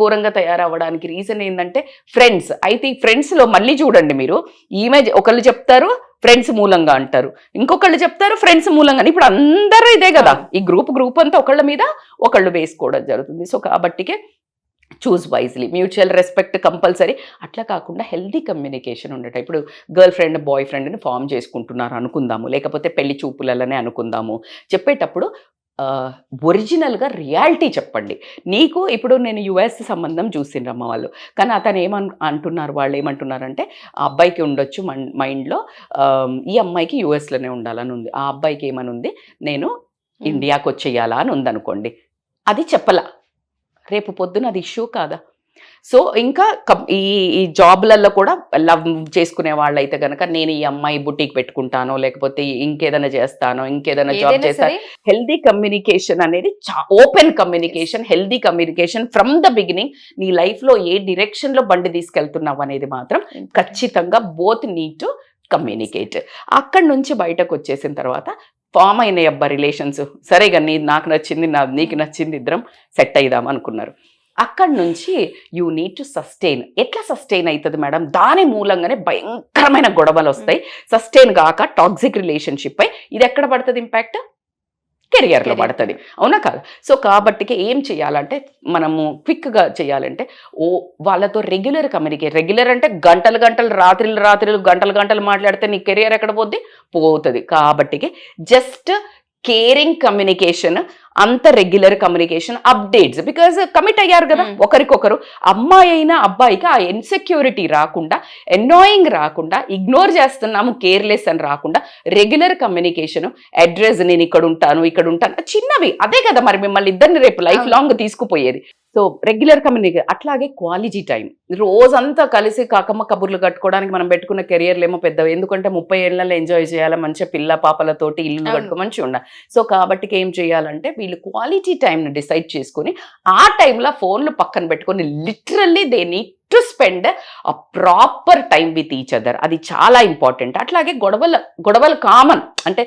ఘోరంగా తయారవ్వడానికి రీజన్ ఏంటంటే ఫ్రెండ్స్. అయితే ఈ ఫ్రెండ్స్లో మళ్ళీ చూడండి మీరు, ఈమె ఒకళ్ళు చెప్తారు ఫ్రెండ్స్ మూలంగా అంటారు, ఇంకొకళ్ళు చెప్తారు ఫ్రెండ్స్ మూలంగా. ఇప్పుడు అందరూ ఇదే కదా, ఈ గ్రూప్ అంతా ఒకళ్ళ మీద ఒకళ్ళు వేసుకోవడం జరుగుతుంది. సో కాబట్టికే choose wisely, mutual respect compulsory. అట్లా కాకుండా హెల్దీ కమ్యూనికేషన్ ఉండటం. ఇప్పుడు గర్ల్ ఫ్రెండ్ బాయ్ ఫ్రెండ్ని ఫామ్ చేసుకుంటున్నారు అనుకుందాము, లేకపోతే పెళ్లి చూపులనే అనుకుందాము. చెప్పేటప్పుడు ఒరిజినల్గా రియాలిటీ చెప్పండి. నీకు ఇప్పుడు నేను యుఎస్ సంబంధం చూసిండ్రమ్మ వాళ్ళు, కానీ అతను అంటున్నారు, వాళ్ళు ఏమంటున్నారంటే ఆ అబ్బాయికి ఉండొచ్చు మైండ్లో ఈ అమ్మాయికి యుఎస్లోనే ఉండాలని ఉంది, ఆ అబ్బాయికి ఏమని ఉంది నేను ఇండియాకి వచ్చేయాలా అని ఉందనుకోండి. అది చెప్పలా, రేపు పొద్దున అది ఇష్యూ కాదా? సో ఇంకా ఈ జాబ్లలో కూడా లవ్ చేసుకునే వాళ్ళు అయితే కనుక నేను ఈ అమ్మాయి బుటీక్ పెట్టుకుంటాను, లేకపోతే ఇంకేదైనా చేస్తాను, ఇంకేదైనా జాబ్ చేస్తాను. హెల్దీ కమ్యూనికేషన్ అనేది open communication, healthy communication from the beginning. నీ లైఫ్లో ఏ డిరెక్షన్లో బండి తీసుకెళ్తున్నావు అనేది మాత్రం ఖచ్చితంగా బోత్ నీడ్ టు కమ్యూనికేట్. అక్కడి నుంచి బయటకు వచ్చేసిన తర్వాత ఫామ్ అయినాయి అబ్బా రిలేషన్స్, సరేగా నాకు నచ్చింది నీకు నచ్చింది, ఇద్దరం సెట్ అయిదాం అనుకున్నారు. అక్కడి నుంచి యూ నీడ్ టు సస్టైన్. ఎట్లా సస్టైన్ అవుతుంది మేడం? దాని మూలంగానే భయంకరమైన గొడవలు వస్తాయి. సస్టైన్ కాక టాక్సిక్ రిలేషన్షిప్ పై ఇది ఎక్కడ పడుతుంది ఇంపాక్ట్? కెరియర్లో పడుతుంది, అవునా కాదు? సో కాబట్టికి ఏం చేయాలంటే మనము క్విక్గా చేయాలంటే వాళ్ళతో రెగ్యులర్ కమ్యూనికేట్. రెగ్యులర్ అంటే గంటలు గంటలు రాత్రులు గంటలు మాట్లాడితే నీ కెరియర్ ఎక్కడ పోతుంది. కాబట్టికి జస్ట్ కేరింగ్ కమ్యూనికేషన్, అంత regular communication, updates. Because commit అయ్యారు కదా ఒకరికొకరు. అమ్మాయి అయినా అబ్బాయికి ఆ ఇన్సెక్యూరిటీ రాకుండా, ఎన్నాయింగ్ రాకుండా, ఇగ్నోర్ చేస్తున్నాము కేర్లెస్ అని రాకుండా రెగ్యులర్ కమ్యూనికేషన్, అడ్రస్, నేను ఇక్కడ ఉంటాను చిన్నవి అదే కదా మరి మిమ్మల్ని ఇద్దరిని రేపు లైఫ్ లాంగ్ తీసుకుపోయేది. So regular communication. అట్లాగే క్వాలిటీ టైం. రోజంతా కలిసి కాకమ్మ కబుర్లు కట్టుకోవడానికి మనం పెట్టుకున్న కెరియర్లు ఏమో పెద్దవి, ఎందుకంటే 30 ఏళ్ళలో ఎంజాయ్ చేయాలి, మంచిగా పిల్ల పాపలతోటి ఇల్లు కట్టుకో మంచిగా ఉండాలి. సో కాబట్టి ఏం చేయాలంటే వీళ్ళు క్వాలిటీ టైంని డిసైడ్ చేసుకుని ఆ టైంలో ఫోన్లు పక్కన పెట్టుకొని literally they need to spend a proper time with each other. అది చాలా ఇంపార్టెంట్. అట్లాగే గొడవలు కామన్, అంటే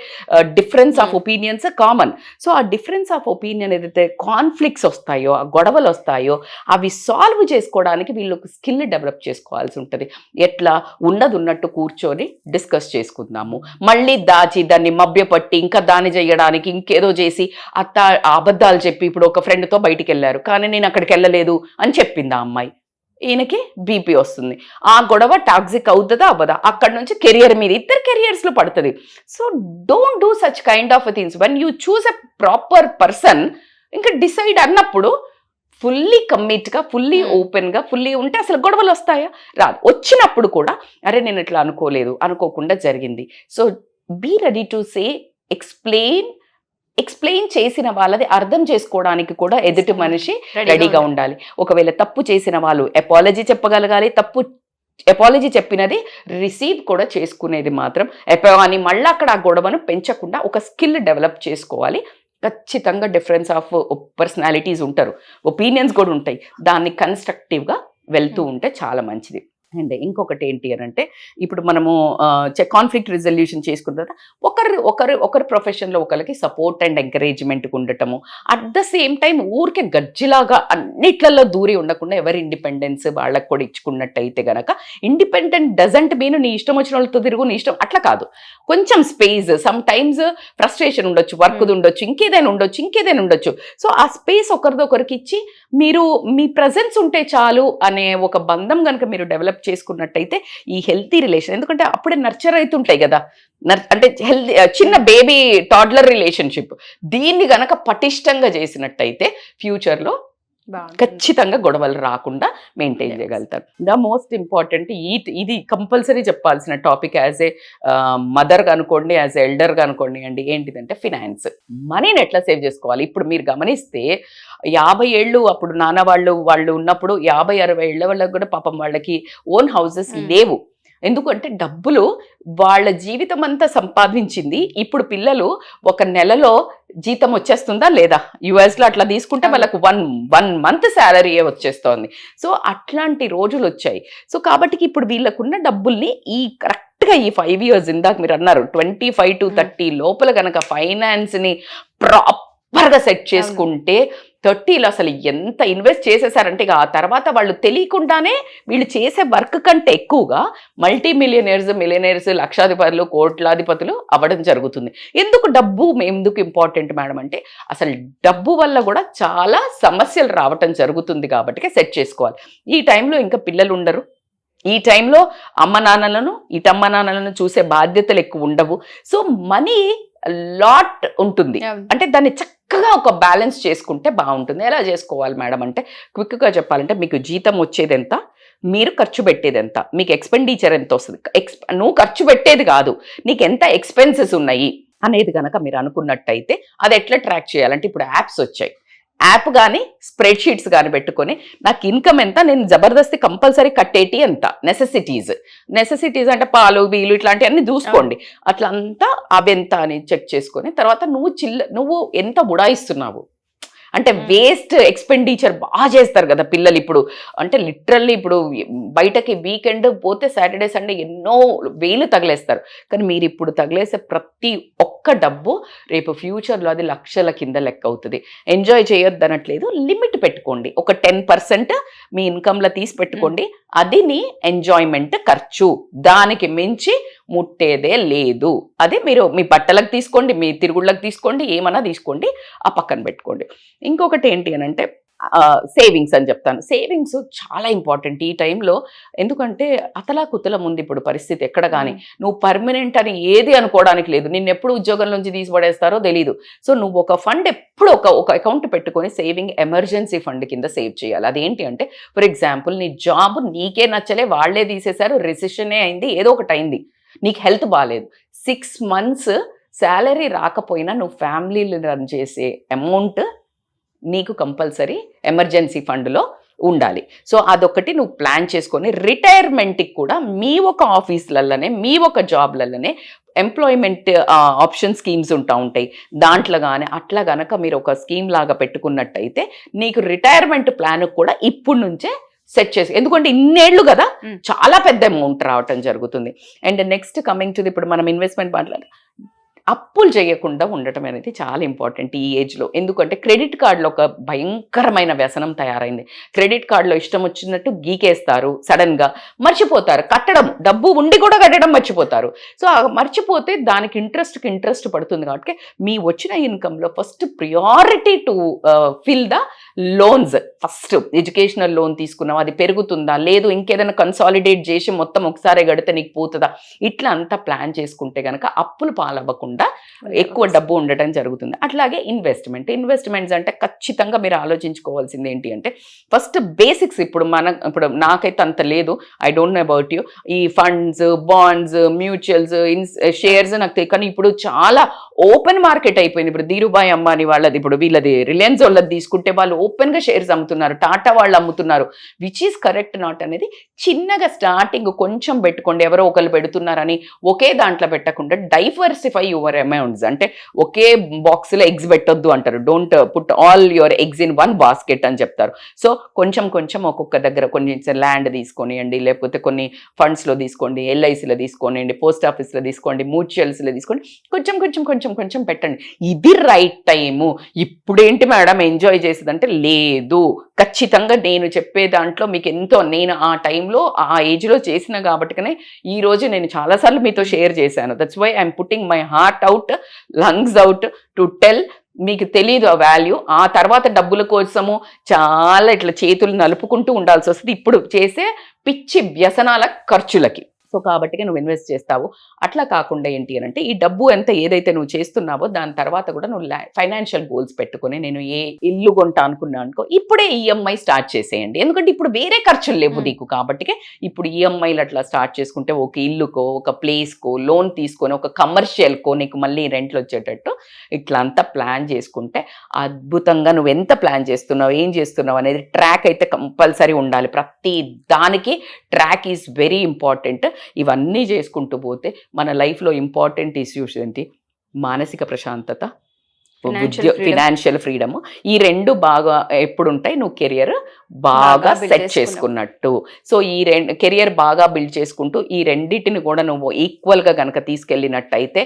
difference of opinions common. So ఆ డిఫరెన్స్ ఆఫ్ ఒపీనియన్ ఏదైతే కాన్ఫ్లిక్ట్స్ వస్తాయో, ఆ గొడవలు వస్తాయో, అవి సాల్వ్ చేసుకోవడానికి వీళ్ళు ఒక స్కిల్ డెవలప్ చేసుకోవాల్సి ఉంటుంది. ఎట్లా? ఉన్నట్టు కూర్చొని డిస్కస్ చేసుకుందాము, మళ్ళీ దాచి దాన్ని మభ్యపట్టి ఇంకా దాన్ని చేయడానికి ఇంకేదో చేసి అబద్ధాలు చెప్పి, ఇప్పుడు ఒక ఫ్రెండ్తో బయటికి వెళ్ళారు కానీ నేను అక్కడికి వెళ్ళలేదు అని చెప్పింది ఆ అమ్మాయి, ఈయనకి బీపీ వస్తుంది. ఆ గొడవ టాక్సిక్ అవుతుందా అవ్వదా? అక్కడ నుంచి కెరియర్ మీద, ఇద్దరు కెరియర్స్లో పడుతుంది. So don't do such kind of things. When you choose a proper person, ఇంకా డిసైడ్ అన్నప్పుడు ఫుల్లీ కమిట్గా, ఫుల్లీ ఓపెన్గా, ఫుల్లీ ఉంటే అసలు గొడవలు వస్తాయా? రాదు. వచ్చినప్పుడు కూడా అరే నేను ఇట్లా అనుకోకుండా జరిగింది. So be ready to say, explain చేసిన వాళ్ళది అర్థం చేసుకోవడానికి కూడా ఎదుటి మనిషి రెడీగా ఉండాలి. ఒకవేళ తప్పు చేసిన వాళ్ళు అపాలజీ చెప్పగలగాలి. అపాలజీ చెప్పినది రిసీవ్ కూడా చేసుకునేది మాత్రం అని మళ్ళీ అక్కడ ఆ గొడవను పెంచకుండా ఒక స్కిల్ డెవలప్ చేసుకోవాలి. ఖచ్చితంగా డిఫరెన్స్ ఆఫ్ పర్సనాలిటీస్ ఉంటారు, ఒపీనియన్స్ కూడా ఉంటాయి. దాన్ని కన్స్ట్రక్టివ్గా వెళ్తూ ఉంటే చాలా మంచిది. అండ్ ఇంకొకటి ఏంటి అని అంటే, ఇప్పుడు మనము కాన్ఫ్లిక్ట్ రిజల్యూషన్ చేసుకున్న తర్వాత ఒకరి ప్రొఫెషన్లో ఒకరికి సపోర్ట్ అండ్ ఎంకరేజ్మెంట్గా ఉండటము, అట్ ద సేమ్ టైం ఊరికే గజ్జిలాగా అన్నిట్లలో దూరి ఉండకుండా ఎవరి ఇండిపెండెన్స్ వాళ్ళకి కూడా ఇచ్చుకున్నట్టయితే గనక, ఇండిపెండెంట్ డజంట్ మీన్ నీ ఇష్టం వచ్చిన వాళ్ళతో తిరుగు, నీ ఇష్టం అట్లా కాదు. కొంచెం స్పేస్, సమ్ టైమ్స్ ఫ్రస్ట్రేషన్ ఉండొచ్చు, వర్క్ది ఉండొచ్చు, ఇంకేదైనా ఉండొచ్చు. సో ఆ స్పేస్ ఒకరికి ఇచ్చి మీరు మీ ప్రజెన్స్ ఉంటే చాలు అనే ఒక బంధం కనుక మీరు డెవలప్ చేసుకున్నట్టయితే ఈ హెల్తీ రిలేషన్, ఎందుకంటే అప్పుడే నర్చర్ అవుతుంటాయి కదా, అంటే హెల్తీ చిన్న బేబీ టాడ్లర్ రిలేషన్షిప్, దీన్ని గనక పటిష్టంగా చేసినట్టయితే ఫ్యూచర్లో ఖచ్చితంగా గొడవలు రాకుండా మెయింటైన్ చేయగలుగుతారు. ద మోస్ట్ ఇంపార్టెంట్ ఇది కంపల్సరీ చెప్పాల్సిన టాపిక్ యాజ్ ఏ మదర్గా అనుకోండి, యాజ్ ఏ ఎల్డర్గా అనుకోండి అండి, ఏంటిదంటే ఫినాన్స్. మనీని ఎట్లా సేవ్ చేసుకోవాలి? ఇప్పుడు మీరు గమనిస్తే 50 ఏళ్ళు అప్పుడు నాన్న వాళ్ళు ఉన్నప్పుడు 50-60 ఏళ్ళ వాళ్ళకి కూడా పాపం వాళ్ళకి ఓన్ హౌసెస్ లేవు. ఎందుకంటే డబ్బులు వాళ్ళ జీవితం అంతా సంపాదించింది. ఇప్పుడు పిల్లలు ఒక నెలలో జీతం వచ్చేస్తుందా లేదా? యుఎస్లో అట్లా తీసుకుంటే వాళ్ళకు వన్ మంత్ శాలరీయే వచ్చేస్తోంది. సో అట్లాంటి రోజులు వచ్చాయి. సో కాబట్టి ఇప్పుడు వీళ్ళకున్న డబ్బుల్ని కరెక్ట్గా ఈ 5 years, ఇందాక మీరు అన్నారు 25 to 30 లోపల కనుక ఫైనాన్స్ని ప్రాపర్గా సెట్ చేసుకుంటే 30లో అసలు ఎంత ఇన్వెస్ట్ చేసేసారంటే ఇక ఆ తర్వాత వాళ్ళు తెలియకుండానే వీళ్ళు చేసే వర్క్ కంటే ఎక్కువగా మిలియనర్స్, లక్షాధిపతులు, కోట్లాధిపతులు అవ్వడం జరుగుతుంది. ఎందుకు ఇంపార్టెంట్ మేడం అంటే, అసలు డబ్బు వల్ల కూడా చాలా సమస్యలు రావటం జరుగుతుంది కాబట్టి సెట్ చేసుకోవాలి. ఈ టైంలో ఇంకా పిల్లలు ఉండరు, ఈ టైంలో అమ్మ నాన్నలను చూసే బాధ్యతలు ఎక్కువ ఉండవు. సో మనీ లాట్ ఉంటుంది, అంటే దాన్ని చక్కగా ఒక బ్యాలెన్స్ చేసుకుంటే బాగుంటుంది. ఎలా చేసుకోవాలి మేడం అంటే, క్విక్గా చెప్పాలంటే, మీకు జీతం వచ్చేది ఎంత, మీరు ఖర్చు పెట్టేది ఎంత, మీకు ఎక్స్పెండిచర్ ఎంత వస్తుంది, నువ్వు ఖర్చు పెట్టేది కాదు, నీకు ఎంత ఎక్స్పెన్సెస్ ఉన్నాయి అనేది కనుక మీరు అనుకున్నట్టయితే అది ఎట్లా ట్రాక్ చేయాలంటే, ఇప్పుడు యాప్స్ వచ్చాయి. యాప్ కానీ స్ప్రెడ్షీట్స్ కానీ పెట్టుకొని నాకు ఇన్కమ్ ఎంత, నేను జబర్దస్తి కంపల్సరీ కట్టేటి ఎంత, నెసెసిటీస్ అంటే పాలు బీలు ఇట్లాంటివన్నీ చూసుకోండి. అట్లంతా అవెంత అని చెక్ చేసుకొని తర్వాత నువ్వు ఎంత ఉడాయిస్తున్నావు అంటే, వేస్ట్ ఎక్స్పెండిచర్ బాగా చేస్తారు కదా పిల్లలు ఇప్పుడు. అంటే లిటరల్లీ ఇప్పుడు బయటకి వీకెండ్ పోతే సాటర్డే సండే ఎన్నో వేలు తగిలేస్తారు. కానీ మీరు ఇప్పుడు తగిలేసే ప్రతి ఒక్క ఒక్క డబ్బు రేపు ఫ్యూచర్లో అది లక్షల కింద లెక్క అవుతుంది. ఎంజాయ్ చేయొద్దు అనట్లేదు, లిమిట్ పెట్టుకోండి. ఒక 10% మీ ఇన్కమ్లో తీసి పెట్టుకోండి, అది నీ ఎంజాయ్మెంట్ ఖర్చు, దానికి మించి ముట్టేదే లేదు. అది మీరు మీ బట్టలకు తీసుకోండి, మీ తిరుగుళ్ళకి తీసుకోండి, ఏమన్నా తీసుకోండి, ఆ పక్కన పెట్టుకోండి. ఇంకొకటి ఏంటి అని అంటే సేవింగ్స్ అని చెప్తాను. సేవింగ్స్ చాలా ఇంపార్టెంట్ ఈ టైంలో. ఎందుకంటే అతలాకుతలం ఉంది ఇప్పుడు పరిస్థితి ఎక్కడ కానీ. నువ్వు పర్మనెంట్ అని ఏది అనుకోవడానికి లేదు. నిన్ను ఎప్పుడు ఉద్యోగం నుంచి తీసిపడేస్తారో తెలీదు. సో నువ్వు ఒక ఫండ్ ఎప్పుడు ఒక అకౌంట్ పెట్టుకొని సేవింగ్ ఎమర్జెన్సీ ఫండ్ కింద సేవ్ చేయాలి. అదేంటి అంటే ఫర్ ఎగ్జాంపుల్ నీ జాబ్ నీకే నచ్చలే, వాళ్లే తీసేశారు, రెసిషనే అయింది, ఏదో ఒకటి అయింది, నీకు హెల్త్ బాగాలేదు, 6 months శాలరీ రాకపోయినా నువ్వు ఫ్యామిలీని రన్ చేసే అమౌంట్ నీకు కంపల్సరీ ఎమర్జెన్సీ ఫండ్లో ఉండాలి. సో అదొకటి నువ్వు ప్లాన్ చేసుకొని రిటైర్మెంట్కి కూడా మీ ఒక ఆఫీసులలోనే, మీ ఒక జాబ్లలోనే ఎంప్లాయ్మెంట్ ఆప్షన్ స్కీమ్స్ ఉంటాయి. దాంట్లో కానీ అట్లా గనక మీరు ఒక స్కీమ్ లాగా పెట్టుకున్నట్టయితే నీకు రిటైర్మెంట్ ప్లాన్ కూడా ఇప్పుడు నుంచే సెట్ చేసి, ఎందుకంటే ఇన్నేళ్ళు కదా చాలా పెద్ద అమౌంట్ రావటం జరుగుతుంది. అండ్ నెక్స్ట్ కమింగ్ టు ఇప్పుడు మనం ఇన్వెస్ట్మెంట్ మాట్లాడాలి, అప్పులు చేయకుండా ఉండటం అనేది చాలా ఇంపార్టెంట్ ఈ ఏజ్లో. ఎందుకంటే క్రెడిట్ కార్డులో ఒక భయంకరమైన వ్యసనం తయారైంది. క్రెడిట్ కార్డులో ఇష్టం వచ్చినట్టు గీకేస్తారు, సడన్గా మర్చిపోతారు కట్టడం, డబ్బు ఉండి కూడా కట్టడం మర్చిపోతారు. సో మర్చిపోతే దానికి ఇంట్రెస్ట్ పడుతుంది. కాబట్టి మీ వచ్చిన ఇన్కంలో first priority to fill the loans. First educational loan తీసుకున్నాం, అది పెరుగుతుందా లేదు, ఇంకేదైనా కన్సాలిడేట్ చేసి మొత్తం ఒకసారి గడితే నీకు పోతుందా, ఇట్లా అంతా ప్లాన్ చేసుకుంటే కనుక అప్పులు పాలవ్వకుండా ఎక్కువ డబ్బు ఉండటం జరుగుతుంది. అట్లాగే ఇన్వెస్ట్మెంట్స్ అంటే ఖచ్చితంగా మీరు ఆలోచించుకోవాల్సింది ఏంటి అంటే ఫస్ట్ బేసిక్స్. ఇప్పుడు నాకైతే అంత లేదు, I don't know about you. ఈ ఫండ్స్, బాండ్స్, మ్యూచువల్స్, షేర్స్ నాకు తెలియదు. కానీ ఇప్పుడు చాలా ఓపెన్ మార్కెట్ అయిపోయింది. ఇప్పుడు ధీరుభాయ్ అంబానీ వాళ్ళది, ఇప్పుడు వీళ్ళది రిలయన్స్ వాళ్ళది తీసుకుంటే వాళ్ళు ఓపెన్గా షేర్స్ అమ్ముతున్నారు, టాటా వాళ్ళు అమ్ముతున్నారు. విచ్ ఈస్ కరెక్ట్ నాట్ అనేది చిన్నగా స్టార్టింగ్ కొంచెం పెట్టుకోండి. ఎవరో ఒకరు పెడుతున్నారని ఒకే దాంట్లో పెట్టకుండా డైవర్సిఫై యువర్ అమౌంట్స్. అంటే ఒకే బాక్స్లో ఎగ్స్ పెట్టొద్దు అంటారు, don't put all your eggs in one basket అని చెప్తారు. సో కొంచెం ఒక్కొక్క దగ్గర కొన్ని ల్యాండ్ తీసుకోనియండి, లేకపోతే కొన్ని ఫండ్స్లో తీసుకోండి, ఎల్ఐసిలో తీసుకోనియండి, పోస్ట్ ఆఫీస్లో తీసుకోండి, మ్యూచువల్స్లో తీసుకోండి, కొంచెం పెట్టండి. ఇది రైట్ టైము. ఇప్పుడేంటి మేడం ఎంజాయ్ చేసేదంటే లేదు, ఖచ్చితంగా నేను చెప్పే దాంట్లో మీకు ఎంతో, నేను ఆ టైంలో ఆ ఏజ్లో చేసిన కాబట్టికనే ఈరోజు నేను చాలాసార్లు మీతో షేర్ చేశాను. That's why I'm putting my heart out, lungs out to tell. మీకు తెలీదు ఆ వాల్యూ. ఆ తర్వాత డబ్బుల కోసము చాలా ఇట్లా చేతులు నలుపుకుంటూ ఉండాల్సి వస్తుంది ఇప్పుడు చేసే పిచ్చి వ్యసనాల ఖర్చులకి. సో కాబట్టి నువ్వు ఇన్వెస్ట్ చేస్తావు. అట్లా కాకుండా ఏంటి అని అంటే ఈ డబ్బు ఎంత ఏదైతే నువ్వు చేస్తున్నావో దాని తర్వాత కూడా నువ్వు ఫైనాన్షియల్ గోల్స్ పెట్టుకుని, నేను ఏ ఇల్లు కొంటా అనుకున్నా అనుకో, ఇప్పుడే ఈఎంఐ స్టార్ట్ చేసేయండి. ఎందుకంటే ఇప్పుడు వేరే ఖర్చులు లేవు నీకు. కాబట్టి ఇప్పుడు ఈఎంఐలు అట్లా స్టార్ట్ చేసుకుంటే ఒక ఇల్లుకో, ఒక ప్లేస్కో లోన్ తీసుకొని, ఒక కమర్షియల్కో నీకు మళ్ళీ రెంట్లు వచ్చేటట్టు ఇట్లా అంతా ప్లాన్ చేసుకుంటే అద్భుతంగా నువ్వు ఎంత ప్లాన్ చేస్తున్నావు, ఏం చేస్తున్నావు అనేది ట్రాక్ అయితే కంపల్సరీ ఉండాలి. ప్రతి దానికి ట్రాక్ ఈజ్ వెరీ ఇంపార్టెంట్. ఇవన్నీ చేసుకుంటూ పోతే మన లైఫ్లో ఇంపార్టెంట్ ఇష్యూస్ ఏంటి, మానసిక ప్రశాంతత, ఫినాన్షియల్ ఫ్రీడమ్, ఈ రెండు బాగా ఎప్పుడు ఉంటాయి నువ్వు కెరియర్ బాగా సెట్ చేసుకున్నట్టు. సో ఈ కెరియర్ బాగా బిల్డ్ చేసుకుంటూ ఈ రెండింటిని కూడా నువ్వు ఈక్వల్గా కనుక తీసుకెళ్ళినట్టయితే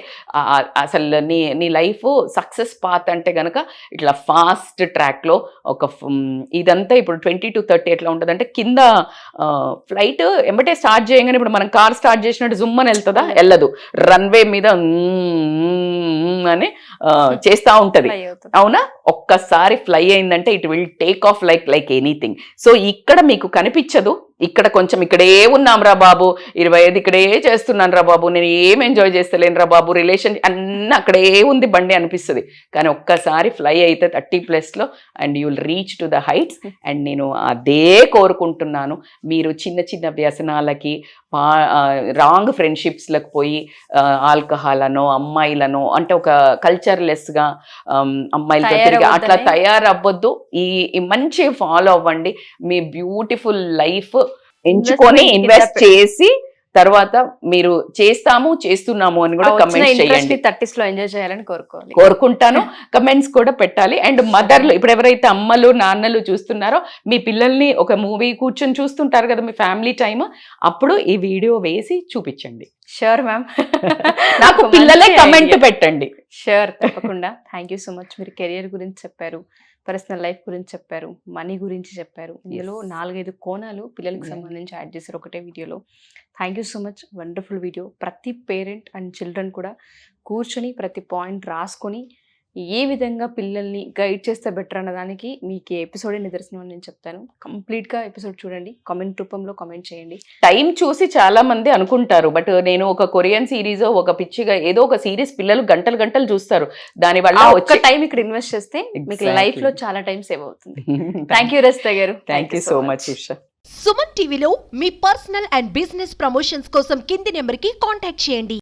అసలు నీ లైఫ్ సక్సెస్ పాత్ అంటే కనుక ఇట్లా ఫాస్ట్ ట్రాక్లో ఒక ఇదంతా ఇప్పుడు 20 to 30 ఎట్లా ఉంటుందంటే కింద ఫ్లైట్ ఎంబటే స్టార్ట్ చేయగానే ఇప్పుడు మనం కార్ స్టార్ట్ చేసినట్టు జుమ్మని వెళ్తుందా, వెళ్ళదు. రన్వే మీద అని చేస్తూ ఉంటది, అవునా? ఒక్కసారి ఫ్లై అయిందంటే it will take off like anything. So ఇక్కడ మీకు కనిపించదు, ఇక్కడ కొంచెం ఇక్కడే ఉన్నాం రా బాబు, 25 ఇక్కడే చేస్తున్నాను రా బాబు, నేను ఏం ఎంజాయ్ చేస్తలేను రా బాబు, రిలేషన్ అన్నీ అక్కడే ఉంది బండి అనిపిస్తుంది. కానీ ఒక్కసారి ఫ్లై అయితే 30+ and you will reach to the heights. And నేను అదే కోరుకుంటున్నాను. మీరు చిన్న వ్యసనాలకి, రాంగ్ ఫ్రెండ్షిప్స్లకు పోయి ఆల్కహాల్ అనో అమ్మాయిలను అంటే ఒక కల్చర్లెస్గా అమ్మాయిలతో తిరిగి అట్లా తయారవ్వద్దు. ఈ మంచి ఫాలో అవ్వండి. మీ బ్యూటిఫుల్ లైఫ్ ఎంచుకొని ఇన్వెస్ట్ చేసి తర్వాత మీరు చేస్తున్నాము అని కూడా కమెంట్ చేయండి. 30s లో ఎంజాయ్ చేయాలని కోరుకుంటాను. కమెంట్స్ కూడా పెట్టాలి. అండ్ మదర్లు ఇప్పుడు ఎవరైతే అమ్మలు నాన్నలు చూస్తున్నారో మీ పిల్లల్ని ఒక మూవీ కూర్చొని చూస్తుంటారు కదా మీ ఫ్యామిలీ టైం, అప్పుడు ఈ వీడియో వేసి చూపించండి. Sure ma'am. నాకు పిల్లలే కమెంట్ పెట్టండి. షూర్, తప్పకుండా. Thank you so much. మీరు కెరియర్ గురించి చెప్పారు, పర్సనల్ లైఫ్ గురించి చెప్పారు, మనీ గురించి చెప్పారు. ఇందులో 4-5 కోణాలు పిల్లలకి సంబంధించి యాడ్ చేశారు ఒకటే వీడియోలో. Thank you so much. Wonderful video. ప్రతి పేరెంట్ అండ్ చిల్డ్రన్ కూడా కూర్చొని ప్రతి పాయింట్ రాసుకొని ఏ విధంగా పిల్లల్ని గైడ్ చేస్తే బెటర్ అన్నదానికి మీకు ఈ ఎపిసోడే నిదర్శనం అని నేను చెప్తాను. కంప్లీట్గా ఎపిసోడ్ చూడండి, కామెంట్ రూపంలో కామెంట్ చేయండి. టైం చూసి చాలా మంది అనుకుంటారు, బట్ నేను ఒక కొరియన్ సిరీస్ ఒక పిచ్చిగా ఏదో ఒక సిరీస్ పిల్లలు గంటలు గంటలు చూస్తారు. దానివల్ల ఒక టైం ఇక్కడ ఇన్వెస్ట్ చేస్తే మీకు లైఫ్ లో చాలా టైం సేవ్ అవుతుంది. థ్యాంక్ యూ రజిత గారు. Thank you so much Usha. Suman టీవీలో మీ పర్సనల్ అండ్ బిజినెస్ ప్రమోషన్స్ కోసం కింది నెంబర్కి కాంటాక్ట్ చేయండి.